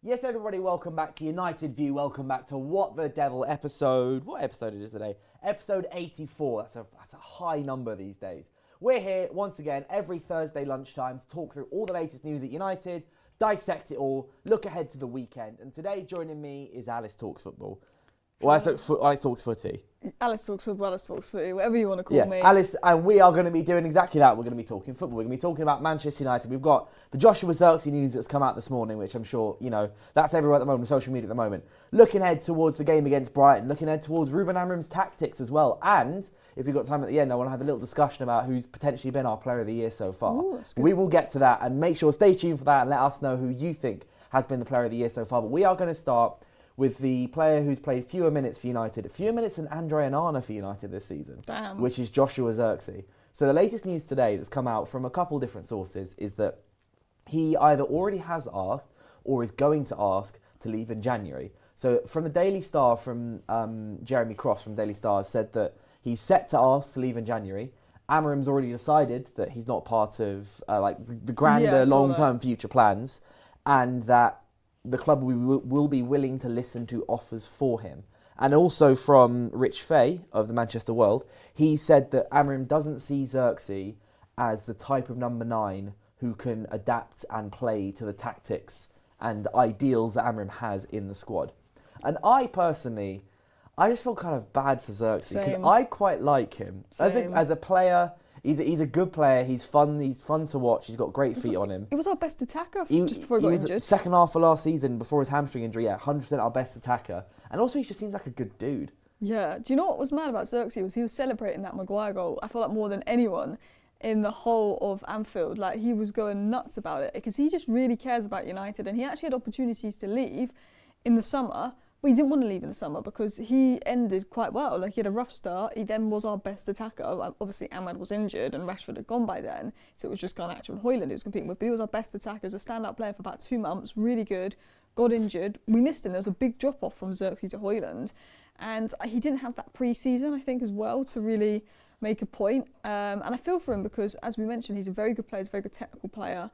Yes, everybody, welcome back to United View. Welcome back to What the Devil episode. What episode it is today? Episode 84. That's a high number these days. We're here once again every Thursday lunchtime to talk through all the latest news at United, dissect it all, look ahead to the weekend. And today joining me is Alice Talks Football. Well, Alice Talks Footy. Alice Talks Football, Alice Talks Footy, whatever you want to call me. Alice, and we are going to be doing exactly that. We're going to be talking football. We're going to be talking about Manchester United. We've got the Joshua Zirkzee news that's come out this morning, which I'm sure, that's everywhere at the moment, social media at the moment. Looking ahead towards the game against Brighton, looking ahead towards Ruben Amorim's tactics as well. And if we've got time at the end, I want to have a little discussion about who's potentially been our player of the year so far. Ooh, we will get to that, and make sure stay tuned for that and let us know who you think has been the player of the year so far. But we are going to start with the player who's played fewer minutes for United, fewer minutes than Andre Onana for United this season, which is Joshua Zirkzee. So the latest news today that's come out from a couple different sources is that he either already has asked or is going to ask to leave in January. So from the Daily Star, from Jeremy Cross from Daily Star, said that he's set to ask to leave in January. Amorim's already decided that he's not part of the grander long-term future plans, and that the club will be willing to listen to offers for him. And also from Rich Fay of the Manchester World, he said that Amorim doesn't see Zirkzee as the type of number 9 who can adapt and play to the tactics and ideals that Amorim has in the squad. And I personally, I just feel kind of bad for Zirkzee because I quite like him. As a player. He's a good player. He's fun to watch. He's got great feet on him. He was our best attacker just before he got injured. Second half of last season, before his hamstring injury, 100% our best attacker. And also, he just seems like a good dude. Yeah. Do you know what was mad about Zirkzee was he was celebrating that Maguire goal. I feel like more than anyone in the whole of Anfield. Like, he was going nuts about it because he just really cares about United, and he actually had opportunities to leave in the summer. Well, he didn't want to leave in the summer because he ended quite well. Like, he had a rough start. He then was our best attacker. Obviously, Ahmad was injured and Rashford had gone by then. So it was just Garnacho and Højlund he was competing with. But he was our best attacker as a standout player for about 2 months. Really good. Got injured. We missed him. There was a big drop-off from Zirkzee to Højlund. And he didn't have that pre-season, I think, as well, to really make a point. And I feel for him because, as we mentioned, he's a very good player. He's a very good technical player.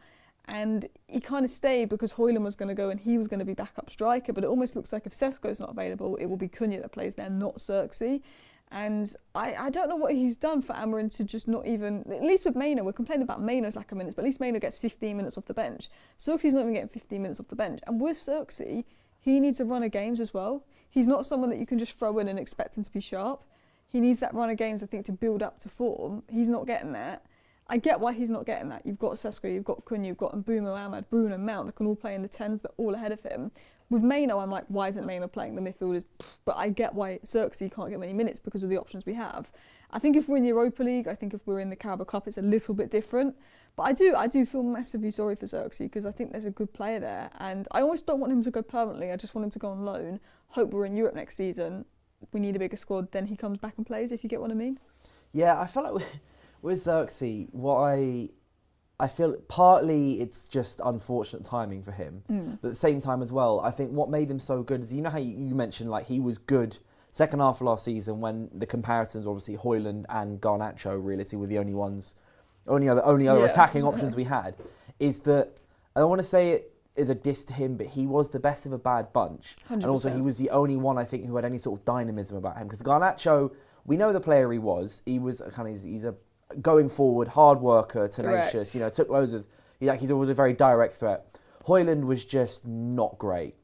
And he kind of stayed because Højlund was going to go and he was going to be backup striker. But it almost looks like if Sesko's not available, it will be Cunha that plays there, not Zirkzee. And I don't know what he's done for Amorim to just not even... At least with Maino, we're complaining about Maino's lack of minutes, but at least Maino gets 15 minutes off the bench. Zirkzee's not even getting 15 minutes off the bench. And with Zirkzee, he needs a run of games as well. He's not someone that you can just throw in and expect him to be sharp. He needs that run of games, I think, to build up to form. He's not getting that. I get why he's not getting that. You've got Sesko, you've got Cunha, you've got Mbeumo, Ahmad, Bruno, Mount that can all play in the 10s, they're all ahead of him. With Maino, I'm like, why isn't Maino playing the midfielders? But I get why Zirkzee can't get many minutes because of the options we have. I think if we're in Europa League, I think if we're in the Carabao Cup, it's a little bit different. But I do feel massively sorry for Zirkzee because I think there's a good player there. And I almost don't want him to go permanently. I just want him to go on loan. Hope we're in Europe next season. We need a bigger squad. Then he comes back and plays, if you get what I mean. Yeah, I feel like... With Zirkzee, what I feel partly it's just unfortunate timing for him. But at the same time as well, I think what made him so good is, you know how you mentioned like he was good second half of last season when the comparisons were obviously Højlund and Garnacho realistically were the only other attacking options we had. Is that I don't want to say it is a diss to him, but he was the best of a bad bunch, 100%. And also he was the only one I think who had any sort of dynamism about him because Garnacho, we know the player he was. He's a going forward, hard worker, tenacious, took loads of... He's always a very direct threat. Højlund was just not great.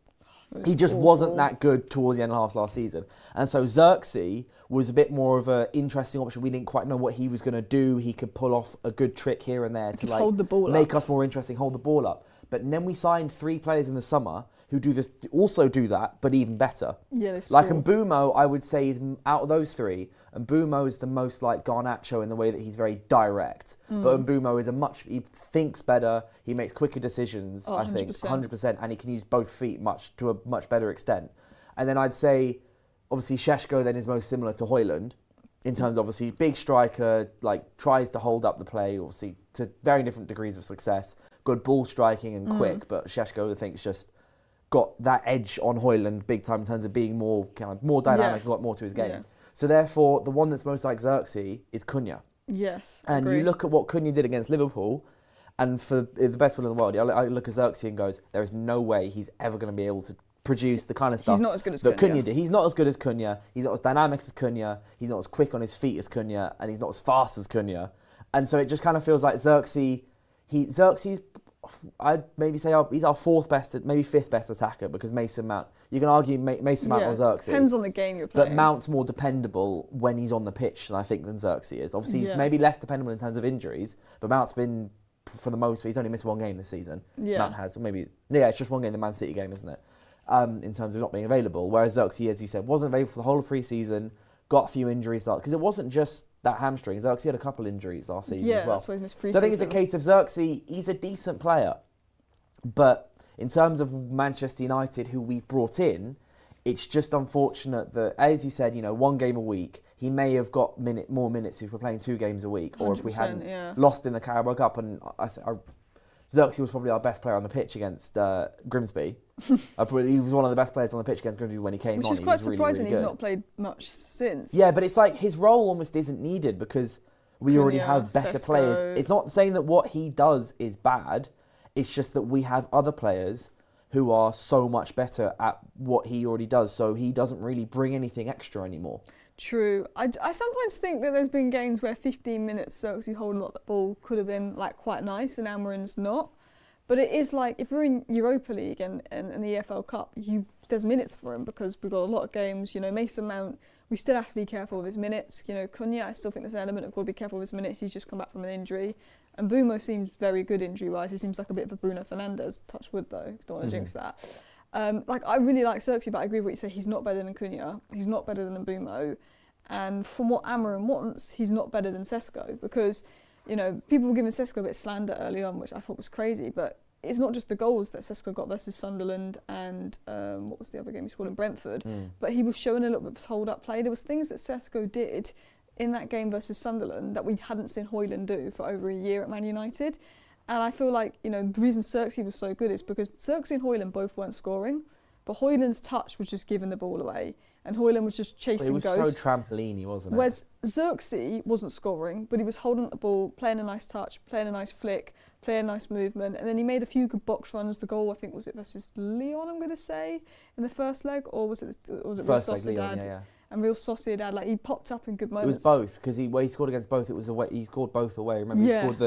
He just wasn't that good towards the end of last season. And so Zirkzee was a bit more of an interesting option. We didn't quite know what he was going to do. He could pull off a good trick here and there to hold the ball make up. Us more interesting, hold the ball up. But then we signed 3 players in the summer who also do that, but even better. Yeah, like Mbeumo, I would say, is out of those 3. Mbeumo is the most like Garnacho in the way that he's very direct. But Mbeumo is he thinks better, he makes quicker decisions, I think, 100%, and he can use both feet to a much better extent. And then I'd say, obviously, Sesko then is most similar to Højlund in terms of, obviously, big striker, like tries to hold up the play, obviously, to very different degrees of success. Good ball striking and quick, but Sesko, I think, is just got that edge on Højlund big time in terms of being more dynamic and got more to his game. Yeah. So therefore, the one that's most like Zirkzee is Cunha. Yes, and agree. You look at what Cunha did against Liverpool, And for the best will in the world, I look at Zirkzee and goes, there is no way he's ever going to be able to produce the kind of stuff he's not as good as that Cunha did. He's not as good as Cunha. He's not as dynamic as Cunha. He's not as quick on his feet as Cunha, and he's not as fast as Cunha. And so it just kind of feels like Zirkzee's, I'd maybe say he's our fourth best, maybe fifth best attacker, because Mason Mount, you can argue Mason Mount or Zirkzee. Depends on the game you're playing. But Mount's more dependable when he's on the pitch, I think, than Zirkzee is. Obviously, he's maybe less dependable in terms of injuries, but Mount's been, for the most, he's only missed one game this season. Yeah. Mount has, it's just one game, the Man City game, isn't it? In terms of not being available. Whereas Zirkzee, as you said, wasn't available for the whole of pre-season, got a few injuries, because it wasn't just that hamstring. Zirkzee had a couple injuries last season as well. That's why he's missed pre-season. So I think it's a case of Zirkzee, he's a decent player. But in terms of Manchester United, who we've brought in, it's just unfortunate that, as you said, one game a week, he may have got more minutes if we're playing 2 games a week, or if we hadn't lost in the Carabao Cup. And Zirkzee was probably our best player on the pitch against Grimsby. He was one of the best players on the pitch against Grimsby when he came on. Which is quite surprising, he's not played much since. Yeah, but it's like his role almost isn't needed because we already have better players. It's not saying that what he does is bad. It's just that we have other players who are so much better at what he already does, so he doesn't really bring anything extra anymore. True. I sometimes think that there's been games where 15 minutes Zirkzee holding up the ball could have been quite nice, and Amorim's not. But it is if we're in Europa League and the EFL Cup, there's minutes for him because we've got a lot of games. Mason Mount, we still have to be careful of his minutes. Cunha, I still think there's an element of got to be careful of his minutes. He's just come back from an injury. And Bumo seems very good injury-wise. He seems like a bit of a Bruno Fernandes. Touch wood, though. Don't want to jinx that. I really like Zirkzee, but I agree with what you say. He's not better than Cunha. He's not better than Bumo. And from what Amorim wants, he's not better than Sesko because, people were giving Sesko a bit of slander early on, which I thought was crazy. But it's not just the goals that Sesko got versus Sunderland and what was the other game he scored in Brentford. But he was showing a little bit of hold-up play. There was things that Sesko did in that game versus Sunderland that we hadn't seen Højlund do for over a year at Man United. And I feel like, the reason Zirkzee was so good is because Zirkzee and Højlund both weren't scoring, but Højlund's touch was just giving the ball away, and Højlund was just chasing ghosts. It was so trampoline-y, wasn't it? Whereas Zirkzee wasn't scoring, but he was holding the ball, playing a nice touch, playing a nice flick, playing a nice movement, and then he made a few good box runs. The goal, I think, was it versus Lyon, I'm going to say, in the first leg, or was it Real Sociedad? Lyon, yeah. And Real Sociedad, he popped up in good moments. It was both, because he scored against both. It was away. He scored both away. Remember, he scored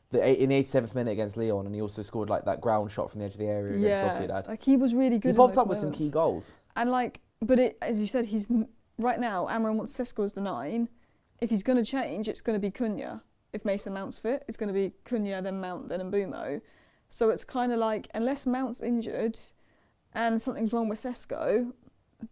in the 87th minute against Lyon, and he also scored that ground shot from the edge of the area against Sociedad. He was really good. He popped up with some key goals. And as you said, he's right now. Amorim wants Sesko as the 9. If he's going to change, it's going to be Cunha. If Mason Mount's fit, it's going to be Cunha, then Mount, then Mbumo. So it's kind of unless Mount's injured and something's wrong with Sesko,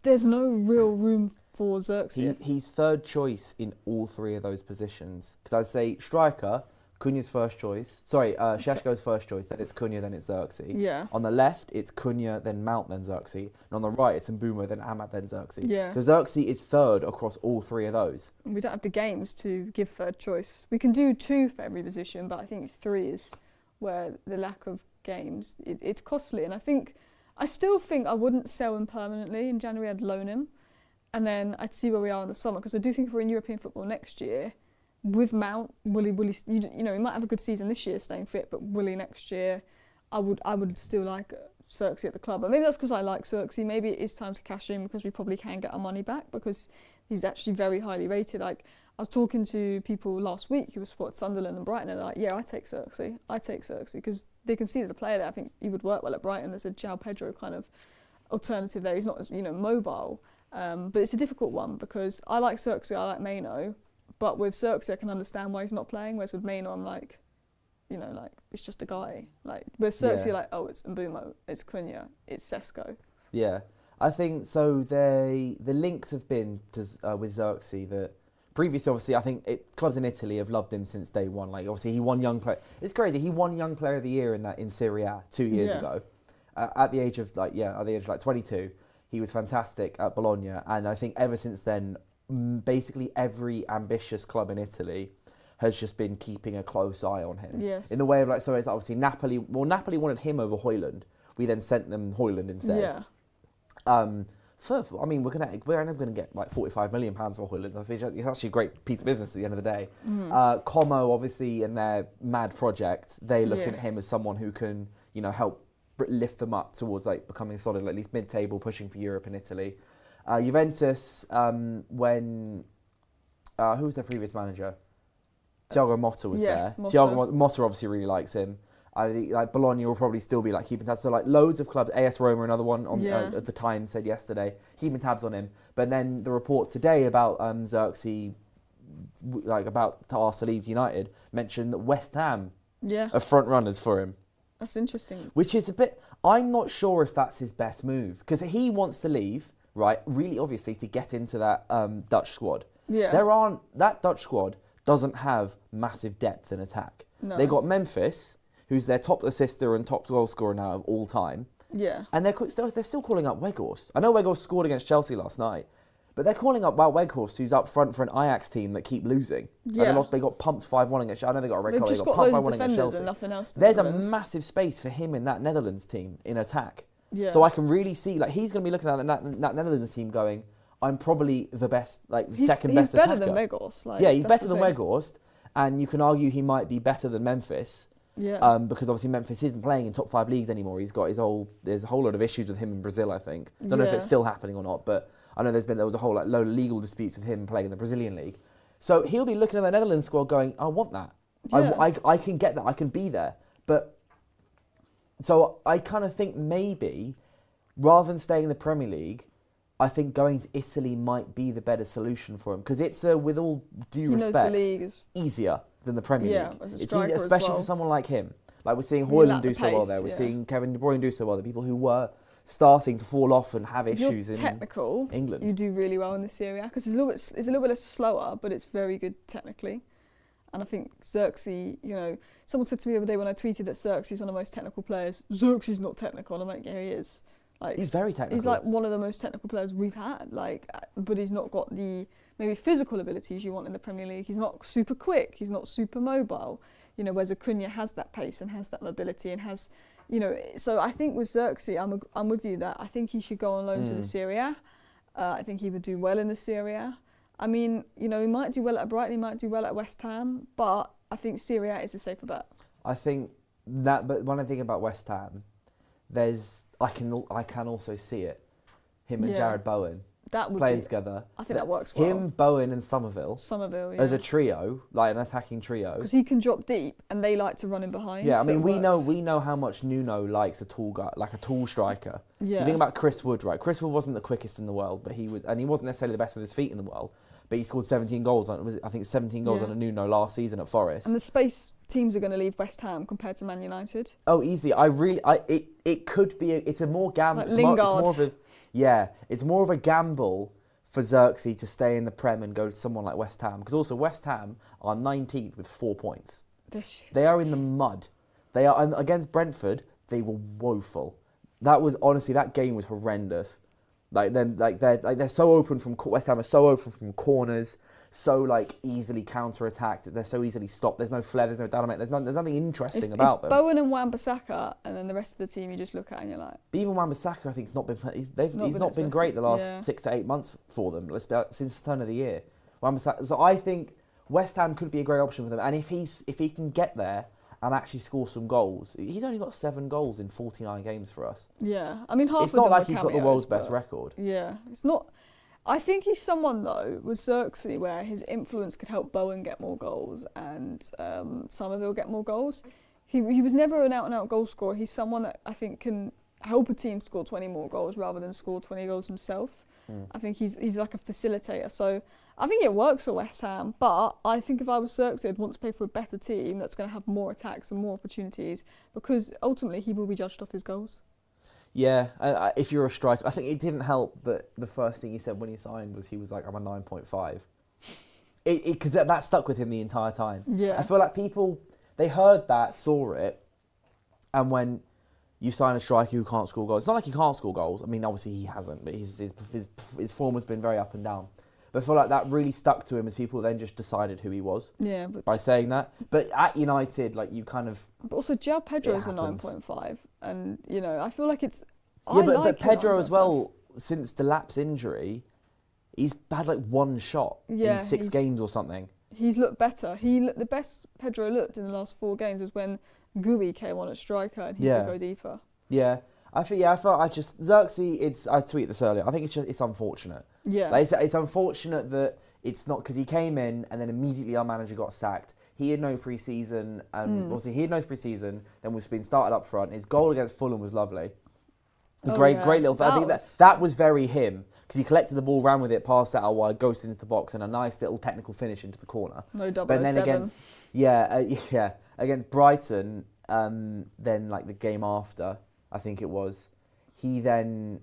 there's no real room for Zirkzee. He's third choice in all 3 of those positions. Because I'd say striker, Cunha's first choice. Šeško's first choice. Then it's Cunha, then it's Zirkzee. Yeah. On the left, it's Cunha, then Mount, then Zirkzee. And on the right, it's Mbumo, then Ahmad, then Zirkzee. Yeah. So Zirkzee is third across all 3 of those. We don't have the games to give third choice. We can do 2 for every position, but I think 3 is where the lack of games, it's costly. And I still think I wouldn't sell him permanently. In January, I'd loan him. And then I'd see where we are in the summer, because I do think if we're in European football next year, with Mount, will he might have a good season this year staying fit, but will he next year? I would still like Zirkzee at the club. But maybe that's because I like Zirkzee. Maybe it is time to cash in because we probably can get our money back because he's actually very highly rated. I was talking to people last week who support Sunderland and Brighton, and they're like, yeah, I take Zirkzee because they can see there's a player there. I think he would work well at Brighton. There's a João Pedro kind of alternative there. He's not as mobile. But it's a difficult one because I like Zirkzee, I like Maino, but with Zirkzee I can understand why he's not playing, whereas with Maino I'm it's just a guy. With Zirkzee, it's Mbumo, it's Cunha, it's Sesko. Yeah, I think so. The links have been with Zirkzee that previously, obviously, I think clubs in Italy have loved him since day one. Obviously, he won young player. It's crazy. He won Young Player of the Year in Serie A 2 years ago, at the age of 22. He was fantastic at Bologna, and I think ever since then, basically every ambitious club in Italy has just been keeping a close eye on him. Yes. In the way of so it's obviously Napoli. Well, Napoli wanted him over Højlund. We then sent them Højlund instead. Yeah. I mean, we're only going to get like £45 million for Højlund. I think it's actually a great piece of business at the end of the day. Como, obviously, in their mad project, they look at him as someone who can, help lift them up towards like becoming solid, like, at least mid-table, pushing for Europe and Italy. Juventus, when who was their previous manager? Thiago Motta was there. Thiago Motta obviously really likes him. I think like Bologna will probably still be like keeping tabs. So like loads of clubs, AS Roma, another one at the time said yesterday, keeping tabs on him. But then the report today about Zirkzee, like about to ask to leave United, mentioned that West Ham are front runners for him. That's interesting. Which is a bit. I'm not sure if that's his best move because he wants to leave, right? Really, obviously, to get into that Dutch squad. Yeah. That Dutch squad doesn't have massive depth in attack. No. They got Memphis, who's their top assister and top goal scorer now of all time. Yeah. And they're still calling up Weghorst. I know Weghorst scored against Chelsea last night, but they're calling up Weghorst, who's up front for an Ajax team that keep losing. Yeah. And they got pumped 5-1 against Chelsea. I know they got a red card. They've just got loads of defenders and nothing else. There's a massive space for him in that Netherlands team in attack. Yeah. So I can really see, like, he's going to be looking at that Netherlands team going, I'm probably the best, like, second best attacker. He's better than Weghorst. Like, yeah, he's better than Weghorst. And you can argue he might be better than Memphis. Yeah. Because obviously Memphis isn't playing in top 5 leagues anymore. He's got there's a whole lot of issues with him in Brazil, I think. Don't know if it's still happening or not, but I know there was a whole load of legal disputes with him playing in the Brazilian league. So he'll be looking at the Netherlands squad going, I want that. Yeah. I can get that. I can be there. But so I kind of think maybe rather than staying in the Premier League, I think going to Italy might be the better solution for him because it's, with all due respect, easier than the Premier League. It's easy, especially for someone like him. Like we're seeing Højlund do so well there. We're seeing Kevin De Bruyne do so well. The people who were starting to fall off and have issues in England. You do really well in this area because it's a little bit slower, but it's very good technically. And I think Zirkzee, someone said to me the other day when I tweeted that Zirkzee's one of the most technical players. Zirkzee's not technical. And I'm like, yeah, he is. Like, he's very technical. He's like one of the most technical players we've had. Like, but he's not got the maybe physical abilities you want in the Premier League. He's not super quick. He's not super mobile. Whereas Acuna has that pace and has that mobility and has, So I think with Zirkzee, I'm with you that I think he should go on loan to the Serie A. I think he would do well in the Serie A. I mean, he might do well at Brighton. He might do well at West Ham. But I think Serie A is a safer bet. I think that. But when I think about West Ham, I can also see it. Him and Jared Bowen playing together. I think that works well. Him, Bowen and Somerville as a trio, like an attacking trio. Because he can drop deep and they like to run in behind. Yeah, I mean, we know how much Nuno likes a tall guy, like a tall striker. Yeah. You think about Chris Wood, right? Chris Wood wasn't the quickest in the world, but he wasn't necessarily the best with his feet in the world. But he scored 17 goals on a Nuno last season at Forest. And the space teams are going to leave West Ham compared to Man United. Oh, easily. It could be. It's a more gamble. Like Lingard. It's more of a gamble for Zirkzee to stay in the Prem and go to someone like West Ham. Because also West Ham are 19th with 4 points. They are in the mud. They are, and against Brentford, they were woeful. That game was horrendous. They're so open from West Ham are so open from corners, so easily counter-attacked. They're so easily stopped. There's no flair. There's no dynamite. There's nothing interesting about them. It's Bowen and Wan-Bissaka, and then the rest of the team you just look at and you're like. But even Wan-Bissaka, I think he's not been great the last 6 to 8 months for them. Since the turn of the year. So I think West Ham could be a great option for them, and if he can get there and actually score some goals. He's only got 7 goals in 49 games for us. Yeah, I mean, it's not like he's got the world's best record. Yeah, it's not. I think he's someone though with Zirkzee where his influence could help Bowen get more goals and Somerville get more goals. He was never an out-and-out goal scorer. He's someone that I think can help a team score 20 more goals rather than score 20 goals himself. I think he's like a facilitator. So I think it works for West Ham, but I think if I was Zirkzee, I'd want to play for a better team that's going to have more attacks and more opportunities because ultimately he will be judged off his goals. Yeah, if you're a striker, I think it didn't help that the first thing he said when he signed was he was like, I'm a 9.5. Because that stuck with him the entire time. Yeah. I feel like people, they heard that, saw it, and when you sign a striker who can't score goals, it's not like he can't score goals. I mean, obviously he hasn't, but his form has been very up and down. But I feel like that really stuck to him as people then just decided who he was. Yeah, by saying that. But at United, you kind of. But also, João Pedro's a 9.5, and I feel like it's. Yeah, but Pedro as well since Delap's injury, he's had like one shot in 6 games or something. He's looked better. The best Pedro looked in the last 4 games was when Gui came on at striker and he could go deeper. Yeah. I felt Zirkzee, I tweeted this earlier, I think it's unfortunate. Yeah. Like it's unfortunate that it's not, because he came in and then immediately our manager got sacked. He had no pre-season, then was being started up front. His goal against Fulham was lovely. Great little. I think that was very him, because he collected the ball, ran with it, passed it out wide, ghosted into the box, and a nice little technical finish into the corner. No double. But then against Brighton, then like the game after, I think it was, he then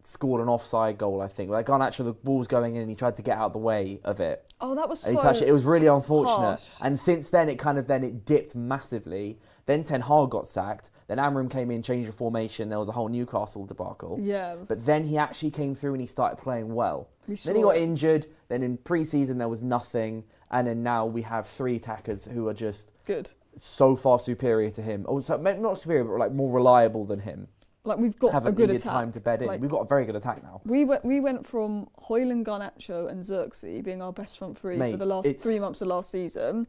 scored an offside goal, I think. Like, the ball was going in and he tried to get out of the way of it. Oh, that was It was really unfortunate. Harsh. And since then, it dipped massively. Then Ten Hag got sacked. Then Amorim came in, changed the formation. There was a whole Newcastle debacle. Yeah. But then he actually came through and he started playing well. Then he got injured. Then in pre-season, there was nothing. And then now we have 3 attackers who are just good, so far superior to him. Also, not superior, but like more reliable than him. Like, we've got a good attack. Time to bed in. Like, we've got a very good attack now. We went from Højlund, Garnacho and Zirkzee being our best front 3 for the last 3 months of last season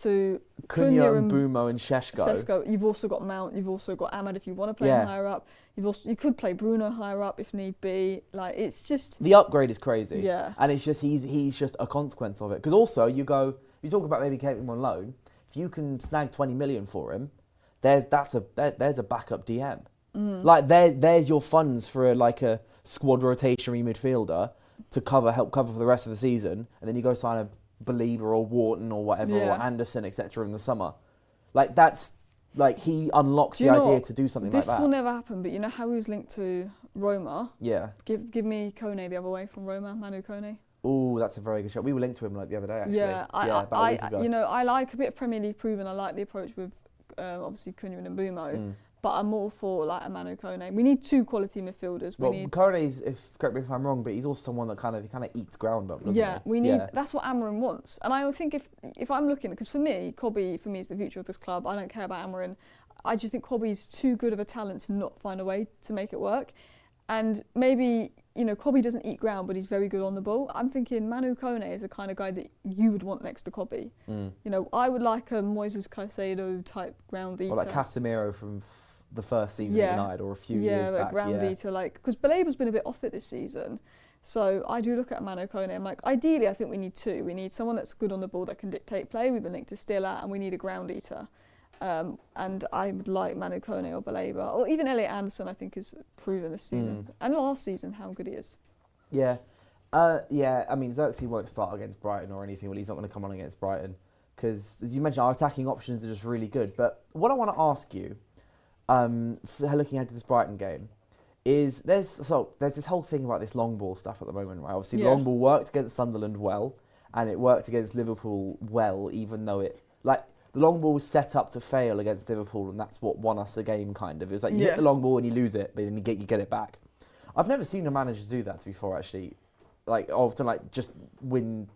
to Cunha and Bumo and Šeško. You've also got Mount. You've also got Ahmad if you want to play him higher up. You could play Bruno higher up if need be. Like, it's just the upgrade is crazy. Yeah, and it's just he's just a consequence of it. Because also you talk about maybe keeping him on loan. If you can snag 20 million for him, there's a backup DM. Like there's your funds for a squad rotationary midfielder to help cover for the rest of the season, and then you go sign a Belieber or Wharton or whatever or Anderson, etc. in the summer. Like, that's like he unlocks the idea to do something like that. This will never happen, but you know how he was linked to Roma? Yeah. Give me Kone the other way from Roma, Manu Kone. Oh, that's a very good shot. We were linked to him the other day, actually. Yeah, about a week ago. I like a bit of Premier League proven. I like the approach with obviously Cunha and Mbumo. But I'm all for like a Manu Kone. We need 2 quality midfielders. Kone's, correct me if I'm wrong, but he's also someone that kind of eats ground up, doesn't he? We need. That's what Amorim wants. And I think if I'm looking, because for me, Kobe is the future of this club. I don't care about Amorim. I just think Kobe's too good of a talent to not find a way to make it work. And maybe, Kobe doesn't eat ground, but he's very good on the ball. I'm thinking Manu Kone is the kind of guy that you would want next to Kobe. I would like a Moises Caicedo type ground eater. Or like Casemiro from the first season at United, or a few years back. Ground eater, because Baleba's been a bit off it this season. So I do look at Manu Kone. I'm like, ideally, I think we need 2. We need someone that's good on the ball that can dictate play. We've been linked to Stiller, and we need a ground eater. And I would like Manu Kone or Baleba, or even Elliot Anderson. I think has proven this season and last season how good he is. Yeah, I mean, Zirkzee won't start against Brighton or anything. Well, he's not going to come on against Brighton because, as you mentioned, our attacking options are just really good. But what I want to ask you, looking ahead to this Brighton game, is there's this whole thing about this long ball stuff at the moment, right? Obviously, long ball worked against Sunderland well, and it worked against Liverpool well, even though the long ball was set up to fail against Liverpool, and that's what won us the game, kind of. It was like you hit the long ball and you lose it, but then you get it back. I've never seen a manager do that before, actually. Just win,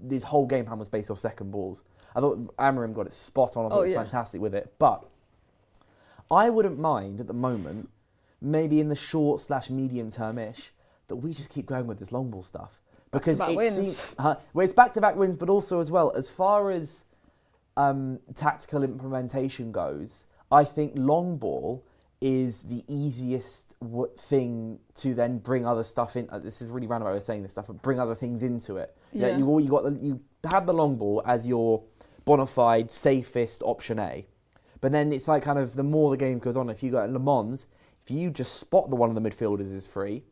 this whole game plan was based off second balls. I thought Amorim got it spot on. I thought it was fantastic with it. But I wouldn't mind at the moment, maybe in the short / medium term-ish, that we just keep going with this long ball stuff. Because it's back-to-back wins, but also as well, as far as tactical implementation goes, I think long ball is the easiest thing to then bring other stuff in. This is really roundabout way of saying this stuff, but bring other things into it. Yeah. You have the long ball as your bona fide safest option A, but then it's like kind of the more the game goes on. If you go at Le Mans, if you just spot one of the midfielders is free,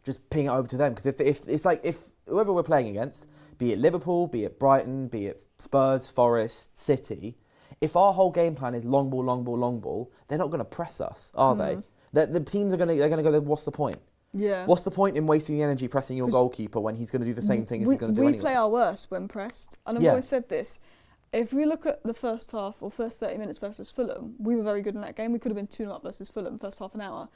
just ping it over to them, because if whoever we're playing against, be it Liverpool, be it Brighton, be it Spurs, Forest, City, if our whole game plan is long ball, long ball, long ball, they're not going to press us, are they? The teams are going to go, what's the point? Yeah. What's the point in wasting the energy pressing your goalkeeper when he's going to do the same thing as he's going to do anyway? We play our worst when pressed, and I've always said this. If we look at the first half or first 30 minutes versus Fulham, we were very good in that game. We could have been 2-0 up versus Fulham first half an hour.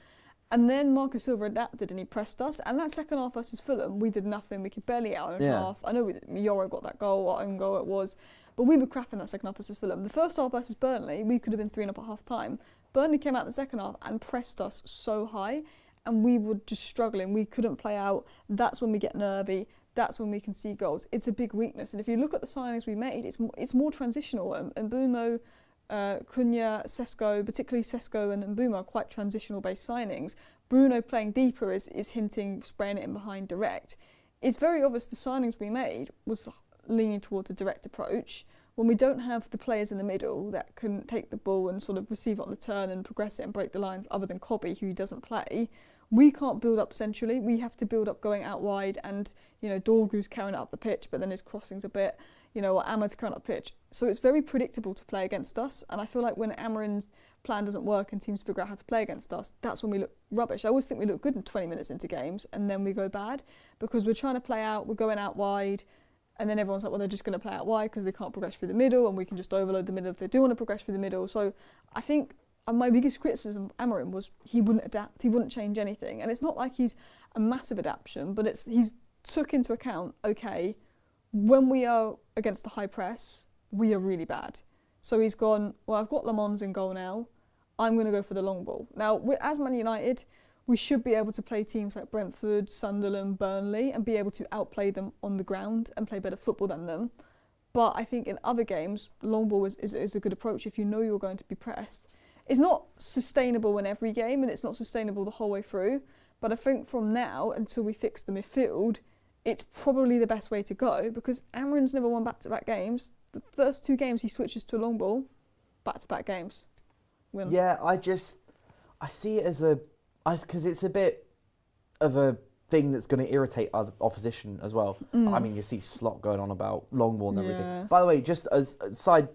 And then Marcus Silva adapted and he pressed us. And that second half versus Fulham, we did nothing. We could barely out in half. I know Yoro got that goal, our own goal it was. But we were crap in that second half versus Fulham. The first half versus Burnley, we could have been 3-0 at half time. Burnley came out in the second half and pressed us so high. and we were just struggling. We couldn't play out. That's when we get nervy. That's when we can see goals. It's a big weakness. And if you look at the signings we made, it's more transitional. And Mbumo, Cunha, Sesko, particularly Sesko and Mbumo are quite transitional-based signings. Bruno playing deeper is hinting, spraying it in behind direct. It's very obvious the signings we made was leaning towards a direct approach. When we don't have the players in the middle that can take the ball and sort of receive it on the turn and progress it and break the lines, other than Kobe, who doesn't play, we can't build up centrally. We have to build up going out wide, and Dorgu's carrying it up the pitch, but then his crossing's a bit, or Ahmad's carrying up the pitch. So it's very predictable to play against us, and I feel like when Amorim's plan doesn't work and teams figure out how to play against us, that's when we look rubbish. I always think we look good in 20 minutes into games, and then we go bad because we're trying to play out, we're going out wide, and then everyone's like, well, they're just going to play out wide because they can't progress through the middle, and we can just overload the middle if they do want to progress through the middle. So I think my biggest criticism of Amorim was he wouldn't adapt, he wouldn't change anything. And it's not like he's a massive adaptation, but he's took into account, okay, when we are against a high press, we are really bad. So he's gone, well, I've got Le Mans in goal now, I'm going to go for the long ball. Now, as Man United, we should be able to play teams like Brentford, Sunderland, Burnley, and be able to outplay them on the ground and play better football than them. But I think in other games, long ball is a good approach if you know you're going to be pressed. It's not sustainable in every game, and it's not sustainable the whole way through. But I think from now until we fix the midfield, it's probably the best way to go, because Amorim's never won back-to-back games. The first 2 games he switches to a long ball, back-to-back games. Win. Yeah, I see it as because it's a bit of a thing that's going to irritate other opposition as well. I mean, you see Slot going on about long ball and everything. Yeah. By the way, just as a side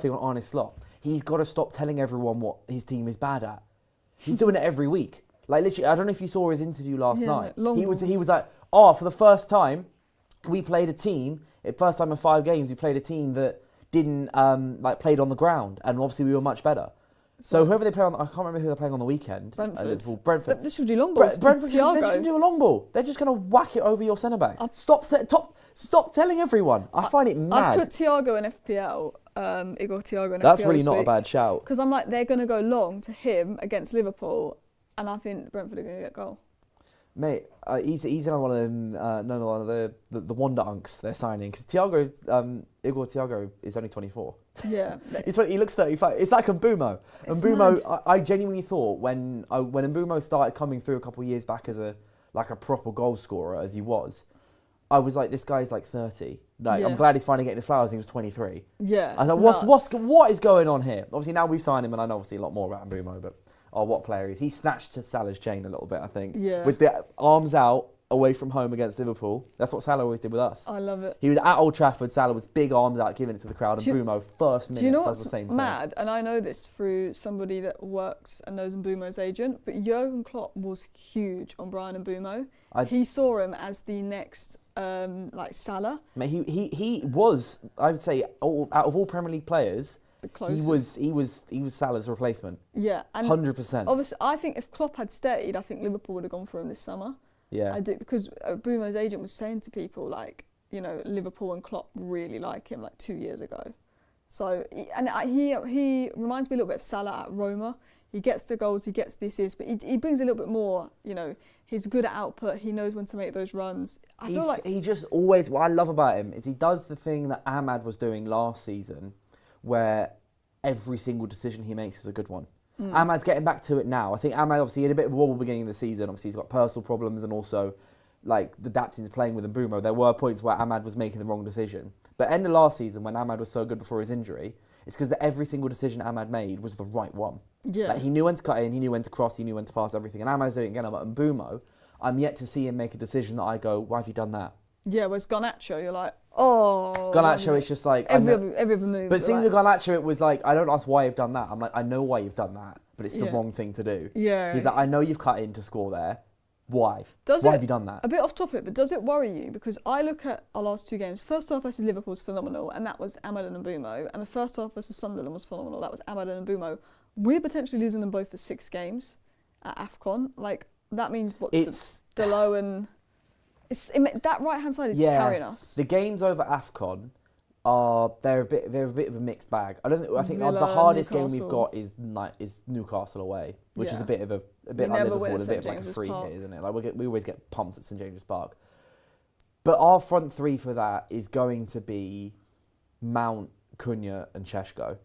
thing on Arne Slot, he's got to stop telling everyone what his team is bad at. He's doing it every week. Like literally, I don't know if you saw his interview last night. He was like, for the first time, we played a team. First time in 5 games, we played a team that didn't played on the ground, and obviously we were much better. So whoever they play on, I can't remember who they're playing on the weekend. Brentford. This should do long balls. Brentford. They're just going to do a long ball. They're just going to whack it over your centre back. Stop telling everyone. I find it mad. I've put Thiago in FPL. Igor Thiago in FPL. That's really not a bad shout. Because I'm like, they're going to go long to him against Liverpool, and I think Brentford are going to get a goal. Mate, he's another one of them. Another one of the Wonder Unks they're signing, because Igor Thiago is only 24. Yeah, he looks 35. It's like Mbumo. Mbumo, I genuinely thought when Mbumo started coming through a couple of years back as a proper goal scorer as he was, I was like, this guy's like 30. I'm glad he's finally getting his flowers. He was 23. Yeah, I thought, what is going on here? Obviously now we've signed him, and I know obviously a lot more about Mbumo, but. Oh, what player he is. He snatched Salah's chain a little bit, I think. Yeah. With the arms out, away from home against Liverpool. That's what Salah always did with us. I love it. He was at Old Trafford, Salah was big arms out, giving it to the crowd, and Mbumo, first minute, does the same thing. Mad? And I know this through somebody that works and knows Mbumo's agent, but Jurgen Klopp was huge on Brian Mbumo. He saw him as the next Salah. Mate, he was, I would say, out of all Premier League players, he was Salah's replacement. Yeah, and 100%. Obviously, I think if Klopp had stayed, I think Liverpool would have gone for him this summer. Yeah, I do, because Bruno's agent was saying to people Liverpool and Klopp really like him 2 years ago. So he reminds me a little bit of Salah at Roma. He gets the goals, he gets the assists, but he brings a little bit more. He's good at output. He knows when to make those runs. He just always. What I love about him is he does the thing that Ahmad was doing last season, where every single decision he makes is a good one. Ahmad's getting back to it now. I think Ahmad obviously had a bit of a wobble beginning of the season. Obviously he's got personal problems and also adapting to playing with Mbumo. There were points where Ahmad was making the wrong decision. But end of last season, when Ahmad was so good before his injury, it's because every single decision Ahmad made was the right one. Yeah. He knew when to cut in, he knew when to cross, he knew when to pass everything. And Ahmad's doing it again. But Mbumo, I'm yet to see him make a decision that I go, why have you done that? Yeah, whereas Garnacho, you're like, oh. Garnacho, it's just like... Every other move. But seeing the Garnacho, it was like, I don't ask why you've done that. I'm like, I know why you've done that, but it's the wrong thing to do. Yeah. He's like, I know you've cut in to score there. Why? Why have you done that? A bit off topic, but does it worry you? Because I look at our last 2 games. First half versus Liverpool was phenomenal, and that was Ahmad and Mbumo. And the first half versus Sunderland was phenomenal. That was Ahmad and Mbumo. We're potentially losing them both for 6 games at AFCON. That means what? It's... Delo and... that right-hand side is carrying us. The games over AFCON they're a bit of a mixed bag. I think Villa, the hardest game we've Newcastle. got is Newcastle away, which is Yeah. a bit like never win Liverpool, at a St. bit of like a James's free Park. hit, isn't it? Like we always get pumped at St James's Park. But our front three for that is going to be Mount, Cunha, and Šeško,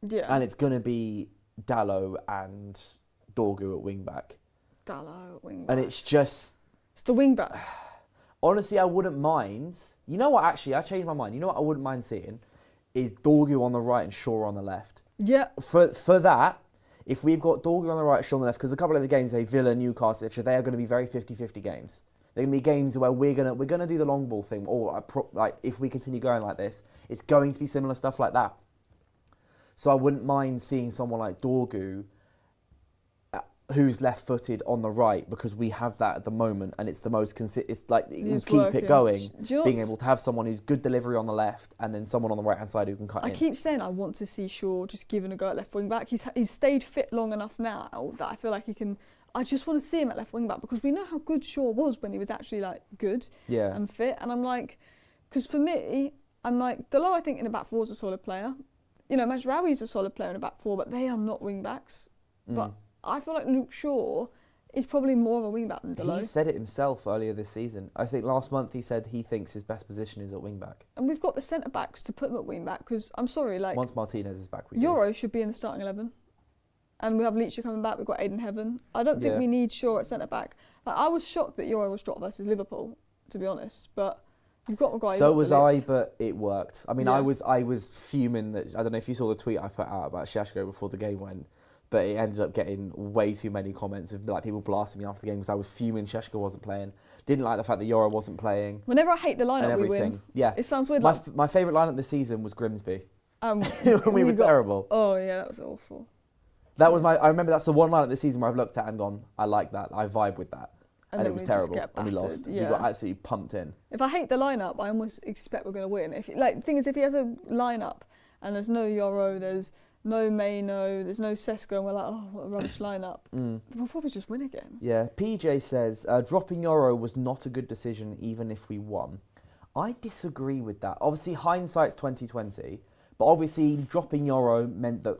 Yeah. and it's going to be Dalot and Dorgu at wing back, Dalot, wing back. and it's just. It's the wing back. Honestly, I wouldn't mind. You know what? Actually, I changed my mind. You know what I wouldn't mind seeing is Dorgu on the right and Shaw on the left. Yeah. For that, if we've got Dorgu on the right, Shaw on the left, because a couple of the games, say Villa, Newcastle, etc., they are going to be very 50-50 games. They're going to be games where we're gonna do the long ball thing, or like if we continue going like this, it's going to be similar stuff like that. So I wouldn't mind seeing someone like Dorgu, who's left-footed on the right, because we have that at the moment, and it's the most it's like it will He's keep working. it going. Do you know Being what's- able to have someone who's good delivery on the left, and then someone on the right hand side who can cut I in. keep saying I want to see Shaw just giving a go at left wing back. He's stayed fit long enough now that I feel like he can. I just want to see him at left wing back because we know how good Shaw was when he was actually like good Yeah. and fit. And I'm like, because for me, I'm like Dalot. I think in the back four is a solid player. You know, Mazraoui's a solid player in the back four, but they are not wing backs. But I feel like Luke Shaw is probably more of a wing back than Dalot. He said it himself earlier this season. I think last month he said he thinks his best position is at wing back. And we've got the centre backs to put them at wing back because I'm sorry, like Once Martinez is back, we do. Euro should be in the starting 11. And we have Leacher coming back. We've got Aiden Heaven. I don't think Yeah. we need Shaw at centre back. Like I was shocked that Euro was dropped versus Liverpool, to be honest. But you've got Maguire. So was I, but it worked. I mean, Yeah. I was fuming that I don't know if you saw the tweet I put out about Šeško before the game went, but it ended up getting way too many comments of like people blasting me after the game because I was fuming Šeško wasn't playing. Didn't like the fact that Euro wasn't playing. Whenever I hate the And lineup, we everything. win. Yeah. It sounds weird. My favourite lineup this season was Grimsby. When we were terrible. Oh yeah, that was awful. That was I remember that's the one lineup this season where I've looked at and gone, I like that. I vibe with that. And then it was we just terrible. get And we battered, lost. yeah. We got absolutely pumped in. If I hate the lineup, I almost expect we're going to win. If the thing is, if he has a lineup and there's no Euro, there's no Maino, there's no Sesko, and we're like, oh, what a rubbish lineup, we'll probably just win again. Yeah, PJ says, dropping Euro was not a good decision even if we won. I disagree with that. Obviously, hindsight's 2020, but obviously dropping Euro meant that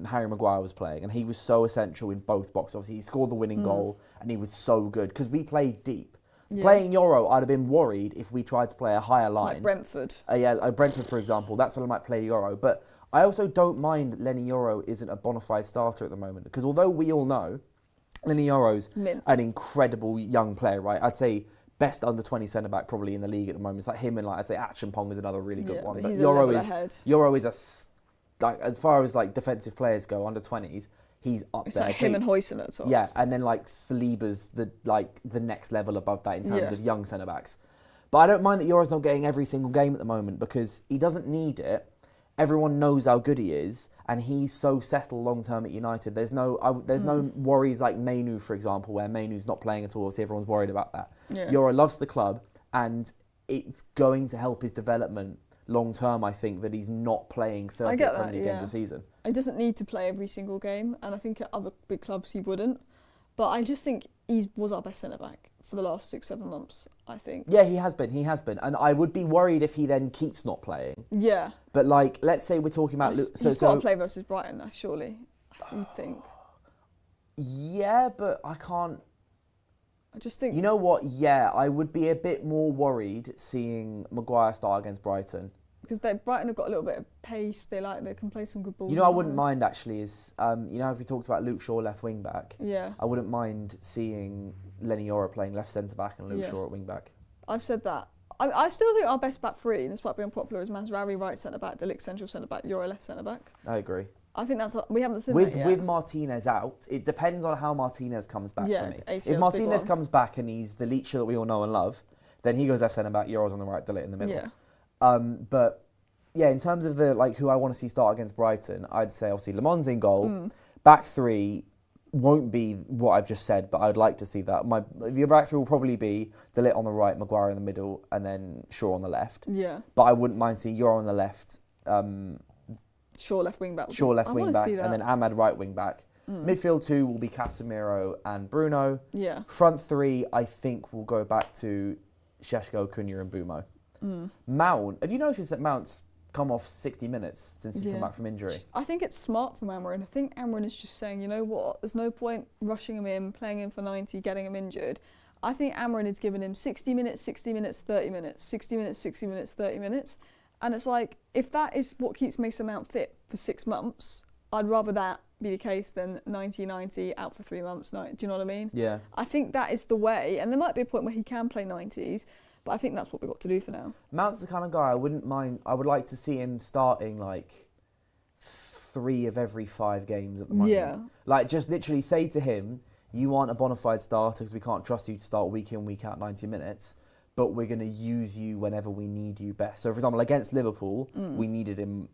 Harry Maguire was playing, and he was so essential in both boxes. Obviously, he scored the winning goal, and he was so good, because we played deep. Yeah. Playing Euro, I'd have been worried if we tried to play a higher line. Like Brentford. Like Brentford, for example. That's when I might play Euro. But I also don't mind that Lenny Euro isn't a bona fide starter at the moment, because although we all know Lenny Euro's Mint. an incredible young player, right? I'd say best under 20 centre back probably in the league at the moment. It's like him and I'd say Acheampong is another really good one. But But he's a Euro level is ahead. like as far as like defensive players go, under 20s, he's up It's there. like I'd say- him and Huijsen at the top. yeah, and then like Saliba's the next level above that in terms Yeah. of young centre backs. But I don't mind that Euro's not getting every single game at the moment because he doesn't need it. Everyone knows how good he is, and he's so settled long term at United. There's no worries like Mainu, for example, where Mainu's not playing at all. So everyone's worried about that. Yeah. Euro loves the club, and it's going to help his development long term. I think that he's not playing 30 get Premier that, League yeah. games a season. He doesn't need to play every single game, and I think at other big clubs he wouldn't. But I just think he was our best centre back for the last 6-7 months. I think. Yeah, he has been, and I would be worried if he then keeps not playing. Yeah. But like, let's say we're talking about He's got to play versus Brighton, surely. I would think. Yeah, but I can't. I just think. You know what? Yeah, I would be a bit more worried seeing Maguire start against Brighton. Because Brighton have got a little bit of pace. They can play some good balls. You know, I wouldn't mind actually is you know, if we talked about Luke Shaw left wing back. Yeah. I wouldn't mind seeing Lenny Yoro playing left centre back and Luke Shaw at wing back. I've said that. I still think our best back three, and this might be unpopular, is Mazraoui right centre back, De Ligt central centre back, Euro left centre back. I agree. I think we haven't seen With that yet. with Martinez out, it depends on how Martinez comes back for me. ACL's If Martinez big one. comes back and he's the Leacher that we all know and love, then he goes left centre back, Euro's on the right, De Ligt in the middle. Yeah. But yeah, in terms of the who I want to see start against Brighton, I'd say obviously Le Mans in goal. Back three won't be what I've just said, but I'd like to see that. Your back three will probably be De Ligt on the right, Maguire in the middle, and then Shaw on the left. Yeah. But I wouldn't mind seeing Euro on the left, Shaw left wing back. Shaw left I wing wanna back, see that. and then Ahmad right wing back. Midfield two will be Casemiro and Bruno. Yeah. Front three, I think, will go back to Šeško, Cunha, and Bumo. Mount, have you noticed that Mount's come off 60 minutes since he's come back from injury. I think it's smart from Amorim. I think Amorim is just saying, you know what, there's no point rushing him in, playing him for 90, getting him injured. I think Amorim has given him 60 minutes, 60 minutes, 30 minutes, 60 minutes, 60 minutes, 30 minutes. And it's like, if that is what keeps Mason Mount fit for 6 months, I'd rather that be the case than 90 out for 3 months. Do you know what I mean? Yeah. I think that is the way, and there might be a point where he can play 90s, but I think that's what we've got to do for now. Mount's the kind of guy I wouldn't mind. I would like to see him starting like 3 of every 5 games at the moment. Yeah. Like, just literally say to him, you aren't a bona fide starter because we can't trust you to start week in, week out 90 minutes, but we're going to use you whenever we need you best. So, for example, against Liverpool, we needed him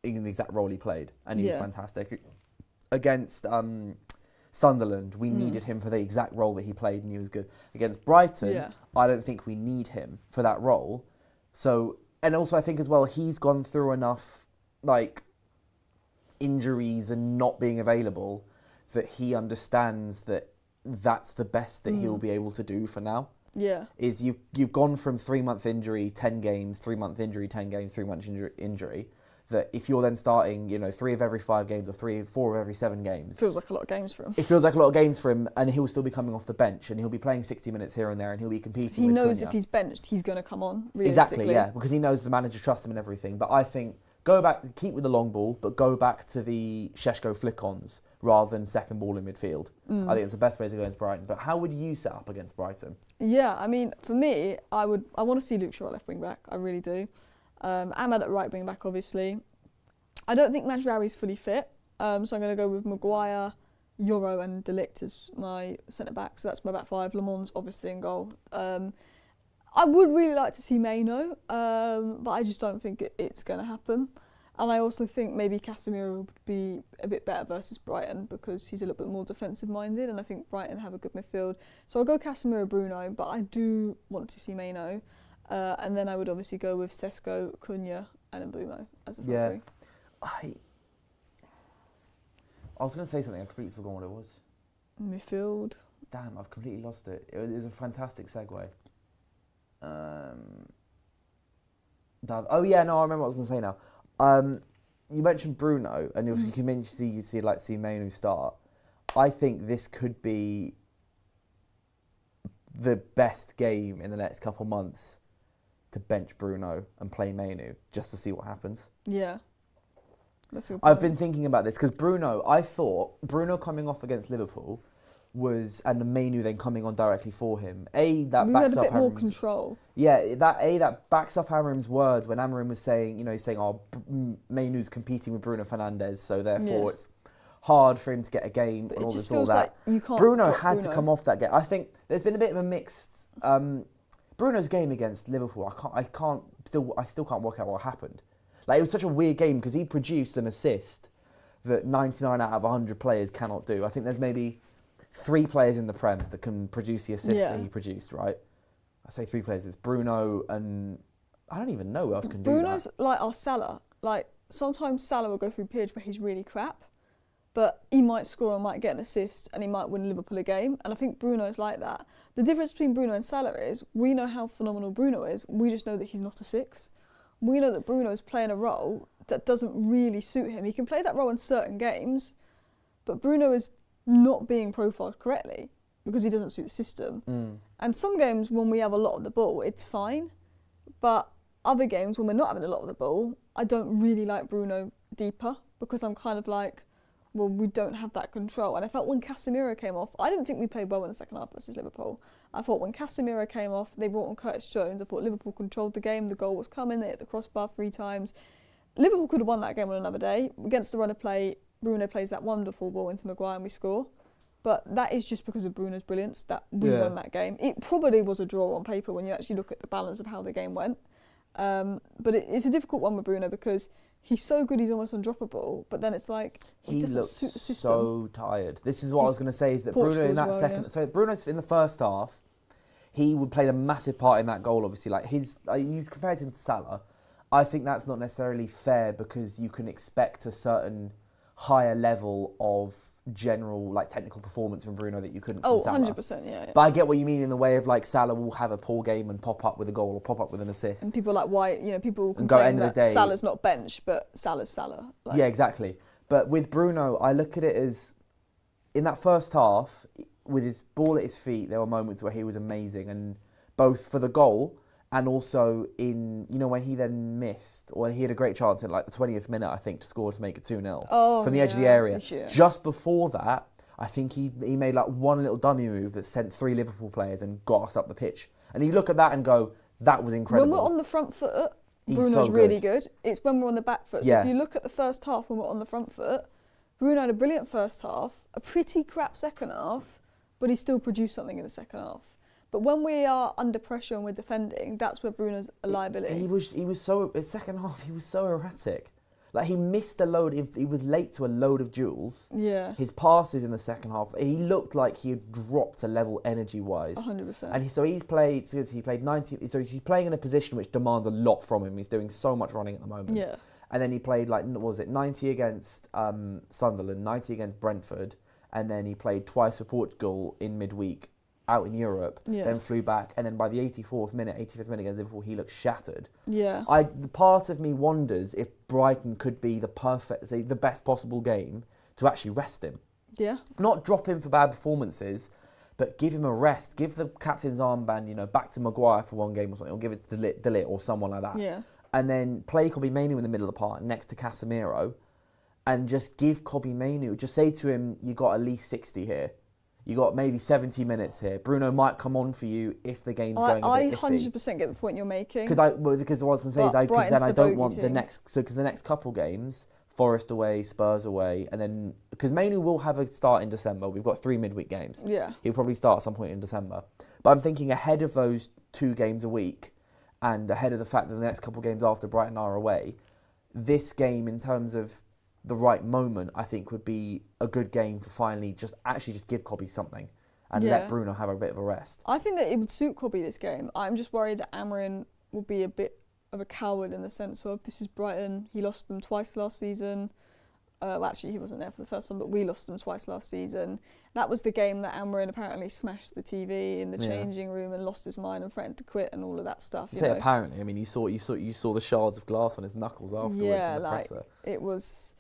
in the exact role he played, and he was fantastic. Against Sunderland, we needed him for the exact role that he played, and he was good. Against Brighton, I don't think we need him for that role. So, and also I think as well, he's gone through enough like injuries and not being available that he understands that that's the best that he'll be able to do for now. Yeah. Is you've gone from 3-month injury, 10 games, 3-month injury, 10 games, 3-month injury. That if you're then starting, 3 of every 5 games or 4 of every 7 games. Feels like a lot of games for him. It feels like a lot of games for him, and he'll still be coming off the bench, and he'll be playing 60 minutes here and there, and he'll be competing. He with knows Cunha. if he's benched, he's going to come on, realistically. Exactly, yeah, because he knows the manager trusts him and everything. But I think go back, keep with the long ball, but go back to the Šeško flick-ons rather than second ball in midfield. I think it's the best way to go against Brighton. But how would you set up against Brighton? Yeah, I mean, for me, I want to see Luke Shaw at left wing back. I really do. Ahmad at right wing back, obviously. I don't think Mazraoui's fully fit, so I'm going to go with Maguire, Euro and De Ligt as my centre-back, so that's my back 5. Le Mans obviously in goal. I would really like to see Maino, but I just don't think it's going to happen. And I also think maybe Casemiro would be a bit better versus Brighton because he's a little bit more defensive-minded, and I think Brighton have a good midfield. So I'll go Casemiro, Bruno, but I do want to see Maino. And then I would obviously go with Šeško, Cunha and Mbeumo as a front three. I was going to say something, I completely forgot what it was. Midfield. Damn, I've completely lost it. It was a fantastic segue. I remember what I was going to say now. You mentioned Bruno, and obviously you mentioned you'd see Mainu start. I think this could be the best game in the next couple months to bench Bruno and play Mainu just to see what happens. Yeah. That's a good point. I've been thinking about this because I thought Bruno coming off against Liverpool and the Mainu then coming on directly for him. We had a bit more control. Yeah, that backs up Amorim's words when Amorim was saying, Mainu's competing with Bruno Fernandes, so therefore it's hard for him to get a game. But and it all just this, all feels that. like you can't. Bruno had to come off that game. I think there's been a bit of a mixed. Bruno's game against Liverpool, I still can't work out what happened. Like, it was such a weird game because he produced an assist that 99 out of 100 players cannot do. I think there's maybe 3 players in the Prem that can produce the assist that he produced, right? I say 3 players. It's Bruno and I don't even know who else can do that. Bruno's like our Salah. Like, sometimes Salah will go through periods where he's really crap, but he might score and might get an assist and he might win Liverpool a game. And I think Bruno's like that. The difference between Bruno and Salah is we know how phenomenal Bruno is. We just know that he's not a 6. We know that Bruno's playing a role that doesn't really suit him. He can play that role in certain games, but Bruno is not being profiled correctly because he doesn't suit the system. And some games when we have a lot of the ball, it's fine. But other games when we're not having a lot of the ball, I don't really like Bruno deeper because I'm kind of like, well, we don't have that control. And I felt when Casemiro came off, I didn't think we played well in the second half versus Liverpool. I thought when Casemiro came off, they brought on Curtis Jones. I thought Liverpool controlled the game. The goal was coming. They hit the crossbar 3 times. Liverpool could have won that game on another day. Against the run of play, Bruno plays that wonderful ball into Maguire and we score. But that is just because of Bruno's brilliance that we won that game. It probably was a draw on paper when you actually look at the balance of how the game went. But it's a difficult one with Bruno because he's so good, he's almost undroppable. But then it's like, he doesn't suit the system. So tired. This is what I was going to say, is that Bruno in that second... So Bruno's in the first half, he would play a massive part in that goal, obviously. Like you compared him to Salah, I think that's not necessarily fair because you can expect a certain higher level of general like technical performance from Bruno that you couldn't from Salah. 100%, yeah. But I get what you mean in the way of like Salah will have a poor game and pop up with a goal or pop up with an assist. And people like why people And go complain end of that the day- Salah's not benched, but Salah's Salah. Like, Yeah, exactly. But with Bruno, I look at it as in that first half, with his ball at his feet, there were moments where he was amazing, and both for the goal and also in, when he then missed, or he had a great chance at like the 20th minute, I think, to score to make it 2-0 from the edge of the area. Just before that, I think he made like one little dummy move that sent 3 Liverpool players and got us up the pitch. And you look at that and go, that was incredible. When we're on the front foot, He's Bruno's so really good. It's when we're on the back foot. So Yeah. if you look at the first half when we're on the front foot, Bruno had a brilliant first half, a pretty crap second half, but he still produced something in the second half. But when we are under pressure and we're defending, that's where Bruno's a liability. He was so, in second half, he was so erratic. Like he missed a load, he was late to a load of duels. Yeah. His passes in the second half, he looked like he had dropped a level energy-wise. 100%. And he played 90, so he's playing in a position which demands a lot from him. He's doing so much running at the moment. Yeah. And then he played 90 against Sunderland, 90 against Brentford, and then he played twice for Portugal in midweek out in Europe, then flew back, and then by the 85th minute against Liverpool, he looked shattered. Yeah. Part of me wonders if Brighton could be the best possible game to actually rest him. Yeah. Not drop him for bad performances, but give him a rest. Give the captain's armband, back to Maguire for one game or something, or give it to De Ligt or someone like that. Yeah. And then play Kobbie Mainoo in the middle of the park next to Casemiro, and just give Kobbie Mainoo, just say to him, you got at least 60 here. You got maybe 70 minutes here. Bruno might come on for you if the game's going a bit iffy. I 100% get the point you're making. Because what I was going to say is because then I don't want the next couple games, Forest away, Spurs away, and then because Mainoo will have a start in December. We've got 3 midweek games. Yeah. He'll probably start at some point in December. But I'm thinking ahead of those 2 games a week, and ahead of the fact that the next couple of games after Brighton are away, this game in terms of the right moment, I think would be a good game to finally just give Kobbie something and let Bruno have a bit of a rest. I think that it would suit Kobbie this game. I'm just worried that Amorim will be a bit of a coward in the sense of this is Brighton. He lost them twice last season. Actually, he wasn't there for the first one, but we lost them twice last season. That was the game that Amorim apparently smashed the TV in the changing room and lost his mind and threatened to quit and all of that stuff. You say apparently. I mean, you saw the shards of glass on his knuckles afterwards in the presser. It was.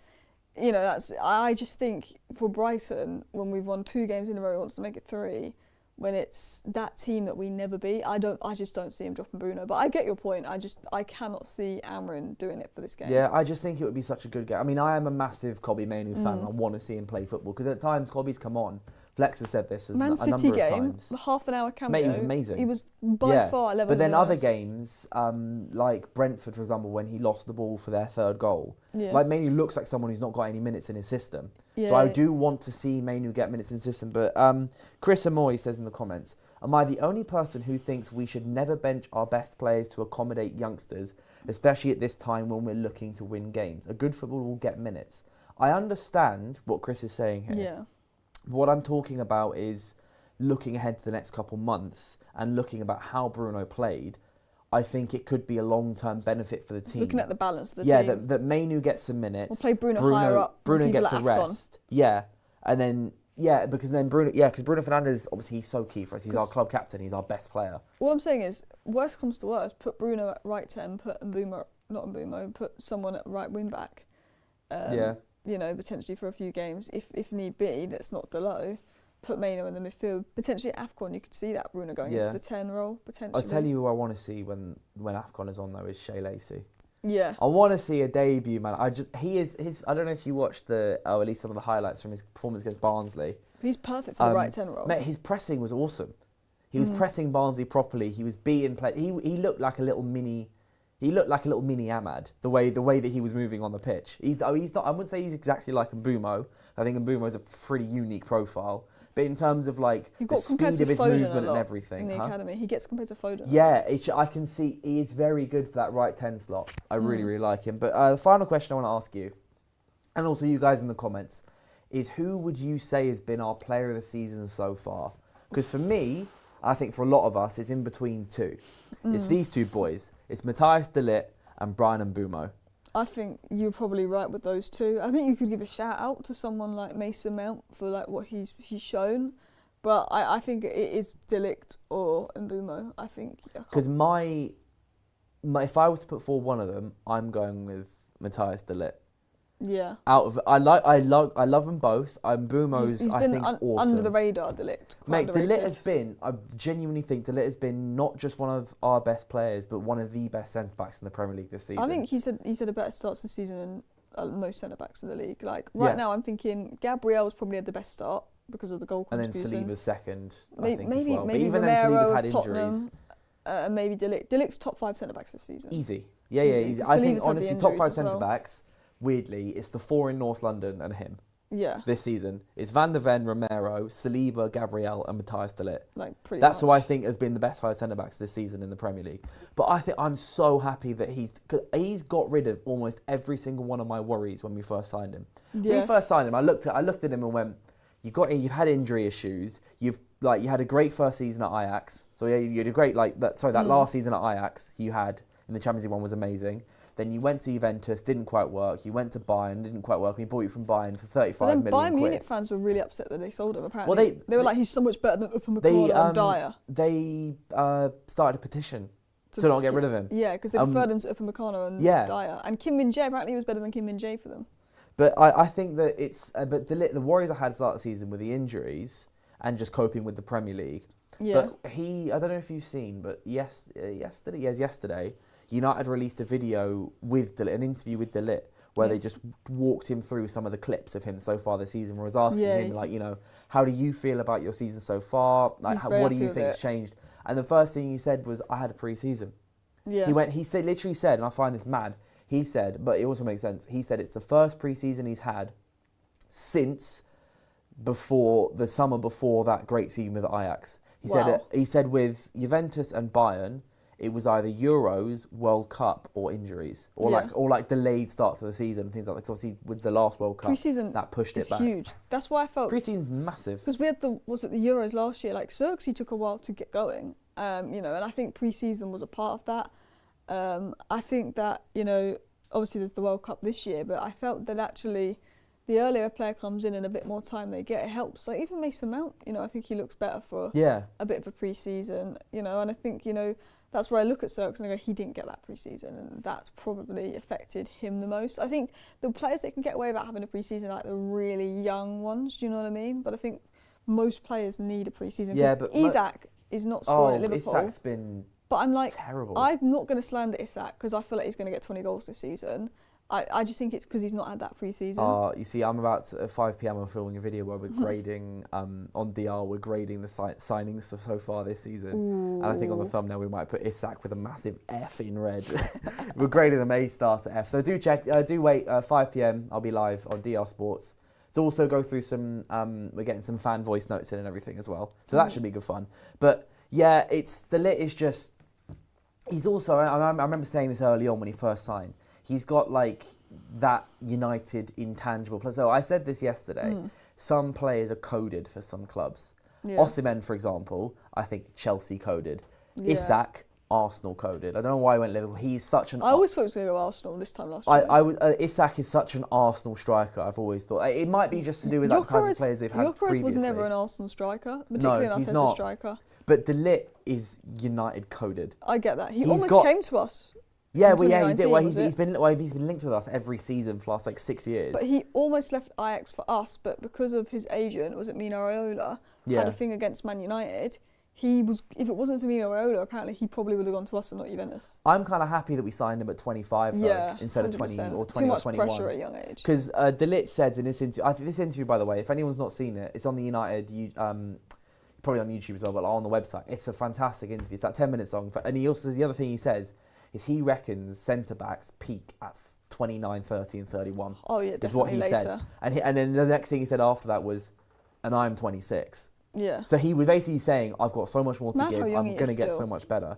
I just think for Brighton, when we've won 2 games in a row, he wants to make it 3. When it's that team that we never beat, I just don't see him dropping Bruno. But I get your point. I cannot see Amorim doing it for this game. Yeah, I just think it would be such a good game. I mean, I am a massive Kobbie Mainoo fan. I want to see him play football because at times Kobbie's come on. Flex has said this a number of times. Man City game, the half-an-hour cameo. Mate, he was amazing. He was by far 11. But then other games, like Brentford, for example, when he lost the ball for their 3rd goal, like Mainoo looks like someone who's not got any minutes in his system. Yeah. So I do want to see Mainoo get minutes in his system. But Chris Amoy says in the comments, am I the only person who thinks we should never bench our best players to accommodate youngsters, especially at this time when we're looking to win games? A good footballer will get minutes. I understand what Chris is saying here. Yeah. What I'm talking about is looking ahead to the next couple months and looking about how Bruno played. I think it could be a long-term benefit for the team. Looking at the balance of the team. Yeah, that Mainoo gets some minutes. We'll play Bruno higher up. Bruno gets a rest. Yeah, and then because Bruno Fernandes, obviously he's so key for us. He's our club captain. He's our best player. All I'm saying is, worst comes to worst, put Bruno at right 10, put someone at right wing back. Potentially for a few games, if need be, that's not Dalot. Put Mainoo in the midfield. Potentially at AFCON, you could see that Bruno going into the 10 role, potentially. I'll tell you who I want to see when AFCON is on, though, is Shea Lacey. Yeah. I want to see a debut, man. I don't know if you watched at least some of the highlights from his performance against Barnsley. He's perfect for the right 10 role. Mate, his pressing was awesome. He was pressing Barnsley properly. He was beating play. He looked like a little mini... He looked like a little mini Ahmad, the way that he was moving on the pitch. He's not. I wouldn't say he's exactly like Mbeumo. I think Mbeumo is a pretty unique profile. But in terms of like the speed of his movement and everything, in the academy, he gets compared to Foden. Yeah, I can see he is very good for that right 10 slot. I really, really like him. But the final question I want to ask you, and also you guys in the comments, is who would you say has been our player of the season so far? Because for me, I think for a lot of us, it's in between 2. It's these 2 boys. It's Matthias de Ligt and Brian Mbeumo. I think you're probably right with those two. I think you could give a shout out to someone like Mason Mount for like what he's shown, but I think it is De Ligt or Mbeumo. I think because my if I was to put forward one of them, I'm going with Matthias De Ligt. Yeah. I love them both. Mbeumo's he's I been think awesome. Under the radar, De Ligt. Mate, De Ligt has been. I genuinely think De Ligt has been not just one of our best players, but one of the best centre backs in the Premier League this season. I think he's had a better start to the season than most centre backs in the league. Like right now, I'm thinking Gabriel's probably had the best start because of the goal contributions. And then Saliba's second, I think as well. Maybe but even Romero then, Saliba's had of injuries. And maybe De Ligt. De Ligt's top 5 centre backs this season. Easy. Yeah, easy. I think honestly, top 5 centre backs. Weirdly, it's the 4 in North London and him. Yeah. This season, it's Van der Ven, Romero, Saliba, Gabriel, and Matthias De Ligt. Like pretty. That's much. who I think has been the best 5 centre backs this season in the Premier League. But I think I'm so happy that he's got rid of almost every single one of my worries when we first signed him. Yes. When we first signed him, I looked at him and went, you've had injury issues. You had a great first season at Ajax. So yeah, you had a great that last season at Ajax you had in the Champions League one was amazing. Then you went to Juventus, didn't quite work. You went to Bayern, didn't quite work. We bought you from Bayern for 35 million Bayern quid. Munich fans were really upset that they sold him, apparently. Well, they were like, he's so much better than Upamecano and Dyer. They started a petition to not get rid of him. Yeah, because they preferred him to Upamecano and Dyer. And Kim Min-jae, apparently he was better than Kim Min-jae for them. But I think that it's... but De Ligt, the worries I had start the season with the injuries and just coping with the Premier League. Yeah. But I don't know if you've seen, but yesterday... United released a video with De Ligt, an interview with De Ligt, where they just walked him through some of the clips of him so far this season. Where I was asking him, how do you feel about your season so far? Like, what do you think's changed? And the first thing he said was, "I had a pre-season." Yeah. He literally said, and I find this mad. He said, but it also makes sense. He said it's the first pre-season he's had since the summer before that great season with Ajax. He said with Juventus and Bayern, it was either Euros, World Cup, or injuries, or delayed start to the season and things like that. Because obviously, with the last World Cup, pre-season that pushed it back. Huge. That's why I felt pre-season's massive. Because we had the Euros last year. Like Zirkzee took a while to get going, and I think pre-season was a part of that. I think that obviously there's the World Cup this year, but I felt that actually the earlier a player comes in and a bit more time they get, it helps. Like even Mason Mount, I think he looks better for a bit of a pre-season, and I think that's where I look at Zirkzee and I go, he didn't get that pre-season, and that's probably affected him the most. I think the players that can get away without having a pre-season are like the really young ones, do you know what I mean? But I think most players need a pre-season. Yeah, but Isak is not scoring at Liverpool. Isak's been but I'm like, terrible. I'm not going to slander Isak because I feel like he's going to get 20 goals this season. I just think it's because he's not had that pre-season. You see, I'm about to, at 5 p.m. I'm filming a video where we're grading, on DR, we're grading the signings so far this season. Ooh. And I think on the thumbnail we might put Isak with a massive F in red. We're grading them A star to F. So do wait, 5 p.m. I'll be live on DR Sports. To also go through some, we're getting some fan voice notes in and everything as well. So that should be good fun. But yeah, De Ligt is just, he's also, I remember saying this early on when he first signed, he's got like that United intangible player. So I said this yesterday. Some players are coded for some clubs. Yeah. Osimhen, for example, I think Chelsea coded. Yeah. Isak, Arsenal coded. I don't know why he went Liverpool. He's such an... I always thought he was going to go Arsenal this time last year. Isak is such an Arsenal striker, I've always thought. It might be just to do with that type of players they've had previously. Gyökeres was never an Arsenal striker, particularly an Arteta striker. But De Ligt is United coded. I get that. He almost came to us. Yeah, he did. Well, he's been linked with us every season for the last 6 years. But he almost left Ajax for us, but because of his agent, was it Mino Raiola, had a thing against Man United. If it wasn't for Mino Raiola, apparently he probably would have gone to us and not Juventus. I'm kind of happy that we signed him at 25 though, instead of 20 or 20 or 21. Too much pressure at a young age. Because De Ligt said in this interview, I think this interview, by the way, if anyone's not seen it, it's on the United, probably on YouTube as well, but on the website. It's a fantastic interview. It's that 10-minute song. And he also, the other thing he says is he reckons centre-backs peak at 29, 30 and 31. Oh yeah, definitely is what he later. said. And then the next thing he said after that was, and I'm 26. Yeah. So he was basically saying, I've got so much more to give. I'm going to get so much better.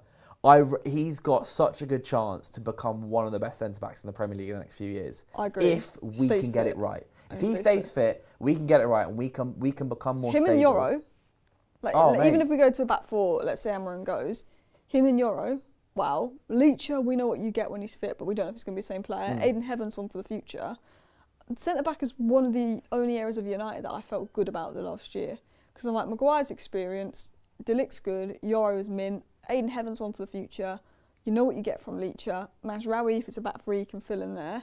He's got such a good chance to become one of the best centre-backs in the Premier League in the next few years. I agree. If we can get it right. If he stays fit, we can get it right and we can become more stable. Him and Euro, even if we go to a back four, let's say Amorim goes, him and Euro, wow. Leacher, we know what you get when he's fit, but we don't know if he's going to be the same player. Aidan Heaven's one for the future. Centre-back is one of the only areas of United that I felt good about the last year. Because I'm like, Maguire's experienced, De Ligt's good, Yoro is mint, Aidan Heaven's one for the future. You know what you get from Leacher. Mazraoui, if it's a back three, you can fill in there.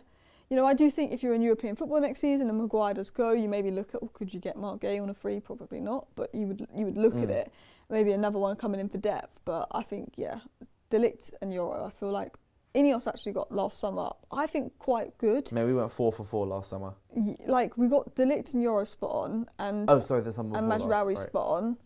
You know, I do think if you're in European football next season and Maguire does go, you maybe look at, could you get Mark Gay on a free? Probably not, but you would look at it. Maybe another one coming in for depth. But I think, De Ligt and Yoro, I feel like Ineos actually got last summer, I think, quite good. Maybe we went 4 for 4 last summer. Like, we got De Ligt and Yoro spot on. And there's some and Mazraoui spot on.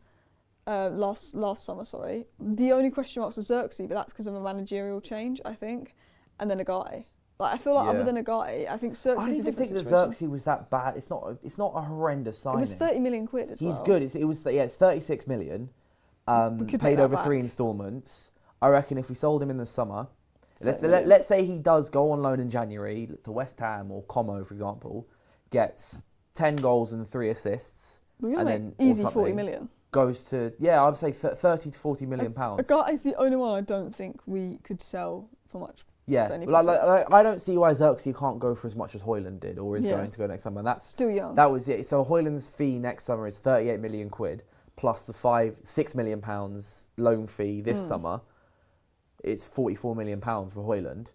Last summer, sorry. The only question marks was Zirkzee, but that's because of a managerial change, I think. And then a guy. Like, I feel like other than a guy, I think Zirkzee's a different situation. I don't think that Zirkzee was that bad. It's not a horrendous signing. It was 30 million quid as well. He's good. It's 36 million. Paid over 3 instalments. I reckon if we sold him in the summer, let's say he does go on loan in January to West Ham or Como, for example, gets 10 goals and 3 assists, and then easy 40 million. Goes to I would say 30 to 40 million pounds. A guy is the only one I don't think we could sell for much. Yeah, I don't see why Zirkzee can't go for as much as Højlund did or is going to go next summer. And that's still young. That was it. So Højlund's fee next summer is 38 million quid plus the 6 million pounds loan fee this summer. It's 44 million pounds for Højlund.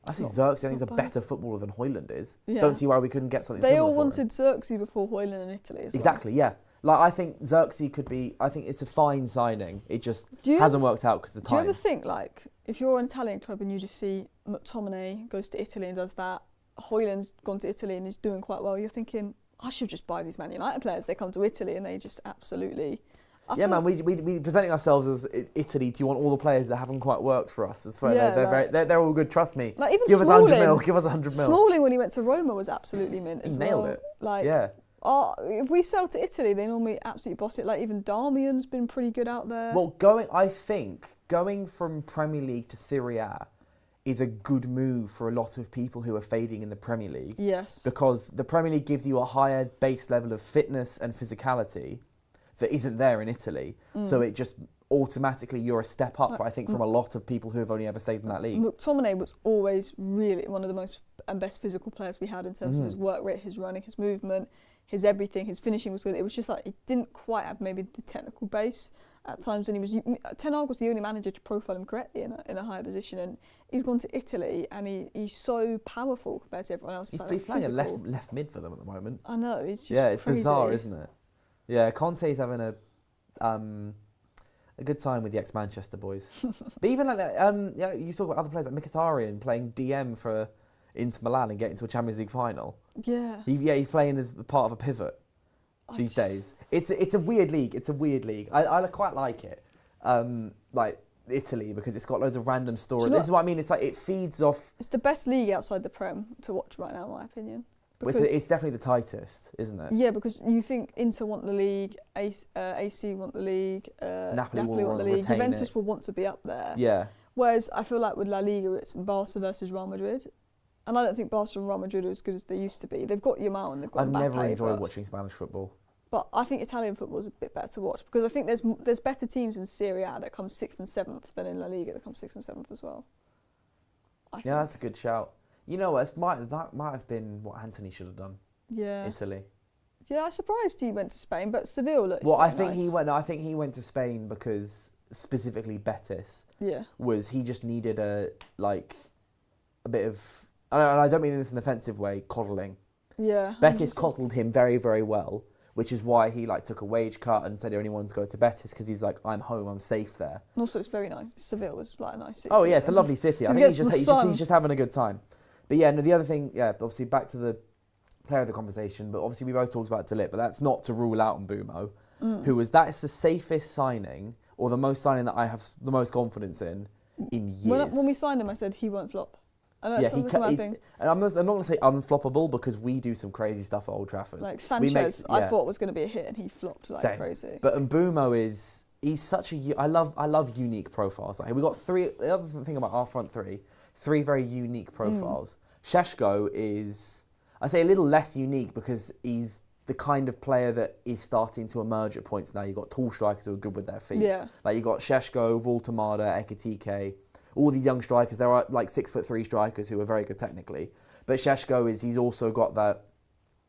I think Zirkzee is a better footballer than Højlund is. Yeah. Don't see why we couldn't get something. They similar all wanted Zirkzee before Højlund in Italy as well. Exactly. Yeah. Like, I think Zirkzee could be. I think it's a fine signing. It just hasn't worked out because of the time. Do you ever think, like, if you're an Italian club and you just see McTominay goes to Italy and does that, Højlund's gone to Italy and is doing quite well, you're thinking, I should just buy these Man United players. They come to Italy and they just absolutely. We presenting ourselves as Italy. Do you want all the players that haven't quite worked for us? I swear, they're all good. Trust me. Like, even give us Smalling, 100 mil. Give us 100 mil. Smalling, when he went to Roma, was absolutely mint as well. Nailed it. Like, if we sell to Italy, they normally absolutely boss it. Like, even Darmian's been pretty good out there. Well, I think going from Premier League to Serie A is a good move for a lot of people who are fading in the Premier League. Yes. Because the Premier League gives you a higher base level of fitness and physicality that isn't there in Italy. So it just automatically, you're a step up, I think, from a lot of people who have only ever stayed in that league. McTominay was always really one of the most and best physical players we had in terms of his work rate, his running, his movement, his everything. His finishing was good. It was just like he didn't quite have maybe the technical base at times, and Ten Hag was the only manager to profile him correctly in a higher position, and he's gone to Italy and he's so powerful compared to everyone else. He's playing a left mid for them at the moment. I know, it's just it's crazy. Bizarre, isn't it? Yeah, Conte's having a good time with the ex-Manchester boys. But even like that, you talk about other players like Mkhitaryan playing DM for Inter Milan and getting to a Champions League final. Yeah. He's playing as part of a pivot these days. It's a weird league. It's a weird league. I quite like it. Like Italy, because it's got loads of random stories. This is what I mean. It's like it feeds off. It's the best league outside the Prem to watch right now, in my opinion. It's definitely the tightest, isn't it? Yeah, because you think Inter want the league, AC want the league, Napoli want the league, Juventus will want to be up there. Yeah. Whereas I feel like with La Liga, it's Barca versus Real Madrid. And I don't think Barca and Real Madrid are as good as they used to be. They've got Yamal and they've got Mbappe. I've never enjoyed watching Spanish football. But I think Italian football is a bit better to watch because I think there's better teams in Serie A that come 6th and 7th than in La Liga that come 6th and 7th as well. Yeah, that's a good shout. You know what? That might have been what Anthony should have done. Yeah. Italy. Yeah, I'm surprised he went to Spain, but Seville looks I think he went to Spain because specifically Betis. Yeah. He just needed a bit of, and I don't mean this in an offensive way, coddling. Yeah. Betis coddled him very, very well, which is why he took a wage cut and said he only wanted to go to Betis because he's like, I'm home, I'm safe there. And also, it's very nice. Seville was a nice city. Oh yeah, it's a lovely city. I think he's just having a good time. But yeah, no, the other thing, obviously back to the player of the conversation, but obviously we both talked about De Ligt, but that's not to rule out Mbeumo, that is the safest signing, or the most signing that I have the most confidence in years. When we signed him, I said he won't flop. I know it sounds like a bad thing. And I'm not going to say unfloppable because we do some crazy stuff at Old Trafford. Like Sanchez, I thought was going to be a hit and he flopped like crazy. But Mbeumo he's such I love unique profiles. Like, we got the other thing about our front three very unique profiles. Šeško is, I say, a little less unique because he's the kind of player that is starting to emerge at points now. You've got tall strikers who are good with their feet. Yeah. Like, you've got Šeško, Voltemada, Ekitike, all these young strikers. There are like 6'3" strikers who are very good technically, but Šeško he's also got that.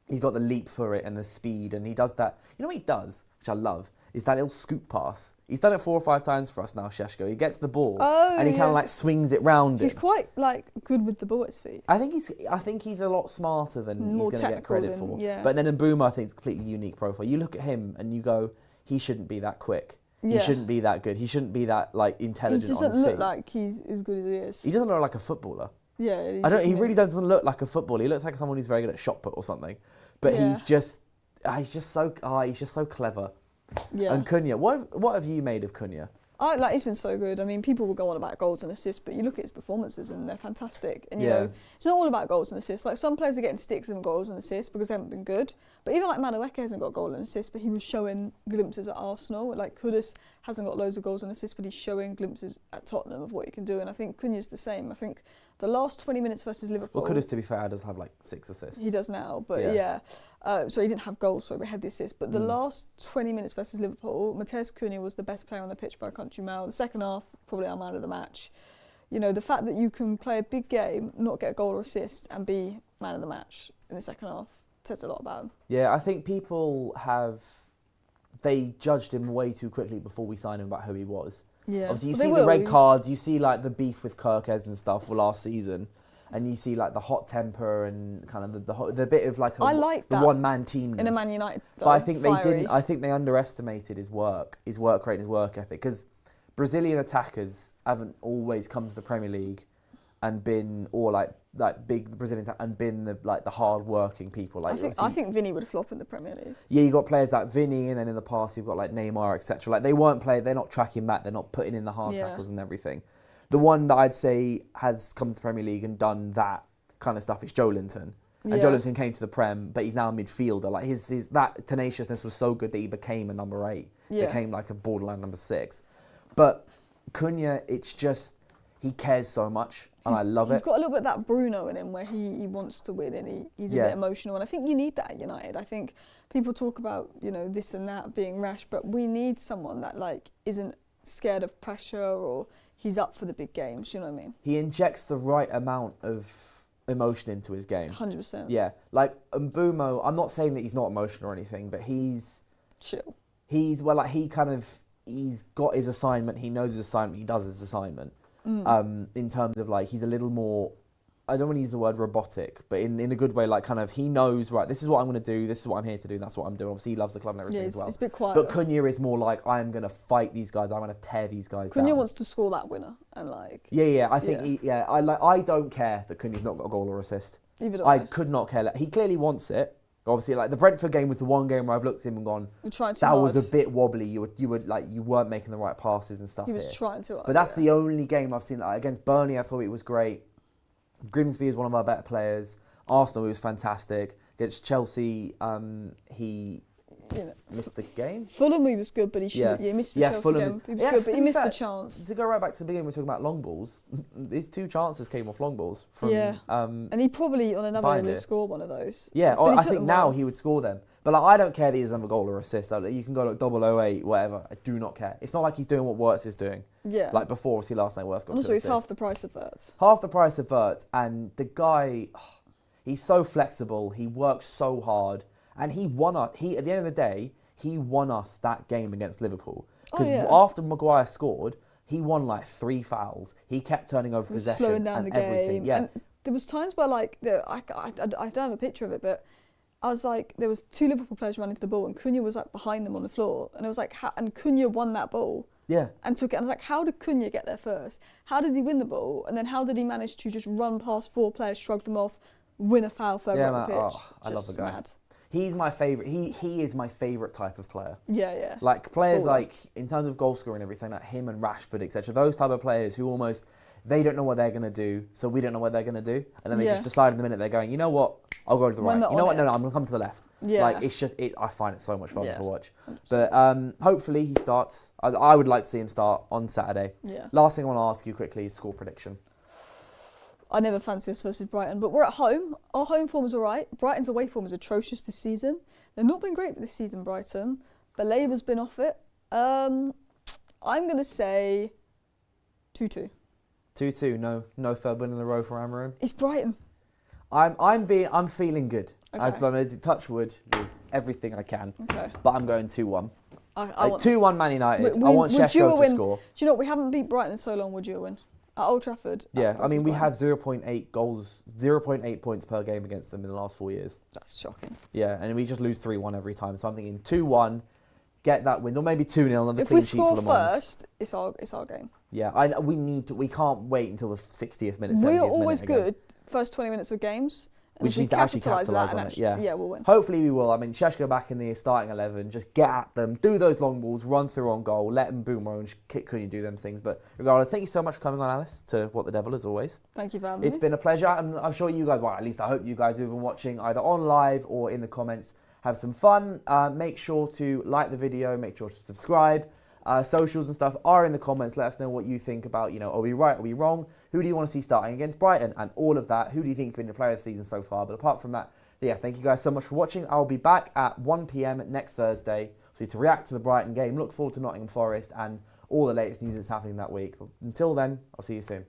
He's got the leap for it and the speed, and he does that. You know what he does, which I love, is that little scoop pass. He's done it 4 or 5 times for us now, Šeško. He gets the ball and he kind of like swings it round him. He's quite like good with the ball at his feet. I think he's a lot smarter than More he's going to get credit for. Yeah. But then Mbeumo, I think, is a completely unique profile. You look at him and you go, he shouldn't be that quick. He shouldn't be that good. He shouldn't be that like intelligent on his feet. He doesn't look like he's as good as he is. He doesn't look like a footballer. Yeah. He really doesn't look like a footballer. He looks like someone who's very good at shot put or something. But he's just so clever. Yeah. And Cunha, what have you made of Cunha? He's been so good. I mean, people will go on about goals and assists, but you look at his performances and they're fantastic. And you know, it's not all about goals and assists. Like some players are getting sticks in goals and assists because they haven't been good. But even like Madueke hasn't got goal and assists, but he was showing glimpses at Arsenal. Like Kudus hasn't got loads of goals and assists, but he's showing glimpses at Tottenham of what he can do. And I think Cunha's the same. I think the last 20 minutes versus Liverpool. Well, Kudus, to be fair, does have like 6 assists. He does now, but so he didn't have goals, so we had the assist. But the last 20 minutes versus Liverpool, Matheus Cunha was the best player on the pitch by a country mile. The second half, probably our man of the match. You know, the fact that you can play a big game, not get a goal or assist, and be man of the match in the second half says a lot about him. Yeah, I think people they judged him way too quickly before we signed him about who he was. Yeah. Obviously, you see the red cards, you see like the beef with Kirkes and stuff for last season. And you see like the hot temper and kind of the bit of like the one-man team in a Man United. But I think they didn't. I think they underestimated his work rate, and his work ethic. Because Brazilian attackers haven't always come to the Premier League and been big Brazilian and been the hard-working people. Like I think Vinny would flop in the Premier League. Yeah, you got players like Vinny, and then in the past you've got like Neymar, etc. Like they're not tracking back. They're not putting in the hard tackles and everything. The one that I'd say has come to the Premier League and done that kind of stuff is Joelinton. And Joelinton came to the Prem, but he's now a midfielder. Like his that tenaciousness was so good that he became a number 8. Became like a borderline number 6. But Cunha, it's just he cares so much, and I love it. He's got a little bit of that Bruno in him where he wants to win and he's a bit emotional. And I think you need that at United. I think people talk about, you know, this and that being rash, but we need someone that like isn't scared of pressure or he's up for the big games, you know what I mean? He injects the right amount of emotion into his game. 100%. Yeah. Like Mbeumo, I'm not saying that he's not emotional or anything, but he's chill. He's got his assignment, he knows his assignment, he does his assignment. In terms of like, he's a little more, I don't want to use the word robotic, but in a good way, like kind of, he knows, right, this is what I'm going to do, this is what I'm here to do, and that's what I'm doing. Obviously, he loves the club and everything as well. It's a bit quiet. But Cunha is more like, I'm going to fight these guys, I'm going to tear these guys down. Cunha wants to score that winner, and like... I think I don't care that Cunha's not got a goal or assist. I could not care. He clearly wants it. Obviously, like the Brentford game was the one game where I've looked at him and gone, that was a bit wobbly. You weren't making the right passes and stuff. He was trying to. But that's the only game I've seen. Like, against Burnley, I thought he was great. Grimsby is one of our better players. Arsenal, he was fantastic. Against Chelsea, he missed the game. Fulham, he was good, but he should. He missed the Chelsea game. He was good, but he missed the chance. To go right back to the beginning, we're talking about long balls. These 2 chances came off long balls. And he probably on another one would score one of those. Yeah, I think now he would score them. But like, I don't care that he doesn't have a goal or assist. Like, you can go like 008, whatever. I do not care. It's not like he's doing what Wirtz is doing. Yeah. Like before, obviously last night Wirtz got 2 assists. Also, he's half the price of Wirtz. Half the price of Wirtz, and the guy, he's so flexible. He works so hard, and he won us. At the end of the day, he won us that game against Liverpool. Because after Maguire scored, he won like 3 fouls. He kept turning over possession, slowing down and the everything. game. Yeah. And there was times where like I don't have a picture of it, but I was like, there was 2 Liverpool players running to the ball, and Cunha was like behind them on the floor, and it was like, and Cunha won that ball. Yeah. And took it. And I was like, how did Cunha get there first? How did he win the ball? And then how did he manage to just run past 4 players, shrug them off, win a foul further up the pitch? I love the guy. Mad. He's my favourite. He is my favourite type of player. Yeah. Like players like, in terms of goal scoring and everything, like him and Rashford, etc. Those type of players who almost, they don't know what they're going to do, so we don't know what they're going to do. And then they just decide in the minute they're going, you know what, I'll go to the right. You know what, no, I'm going to come to the left. Yeah. Like, it's just, I find it so much fun to watch. 100%. But hopefully he starts. I would like to see him start on Saturday. Yeah. Last thing I want to ask you quickly is score prediction. I never fancy us versus Brighton, but we're at home. Our home form is all right. Brighton's away form is atrocious this season. They've not been great this season, Brighton. Balaba's been off it. I'm going to say 2-2. 2-2. No third win in a row for Amorim. It's Brighton. I'm feeling good. Okay. I'm going to touch wood with everything I can. Okay. But I'm going 2-1. I want 2-1 Man United. I want Šeško to score. Do you know what? We haven't beat Brighton in so long. Would you win at Old Trafford? Yeah, I mean we have 0.8 goals, 0.8 points per game against them in the last 4 years. That's shocking. Yeah, and we just lose 3-1 every time. So I'm thinking 2-1, get that win, or maybe 2-0, another If clean we sheet for score Le Mans. first, it's our game. Yeah, we can't wait until the 60th minute. 70th We're minute always again. good first 20 minutes of games. We just need to actually capitalise on it. Yeah, we'll win. Hopefully we will. I mean, Šeško back in the starting 11. Just get at them, do those long balls, run through on goal, let them boomerang and kick. Couldn't do them things? But regardless, thank you so much for coming on, Alice, to What the Devil, as always. Thank you for having me. It's been a pleasure. I'm sure you guys, well, at least I hope you guys who've been watching either on live or in the comments have some fun. Make sure to like the video. Make sure to subscribe. Socials and stuff are in the comments. Let us know what you think about, are we right, are we wrong? Who do you want to see starting against Brighton? And all of that. Who do you think has been the player of the season so far? But apart from that, yeah, thank you guys so much for watching. I'll be back at 1 p.m. next Thursday to react to the Brighton game. Look forward to Nottingham Forest and all the latest news that's happening that week. But until then, I'll see you soon.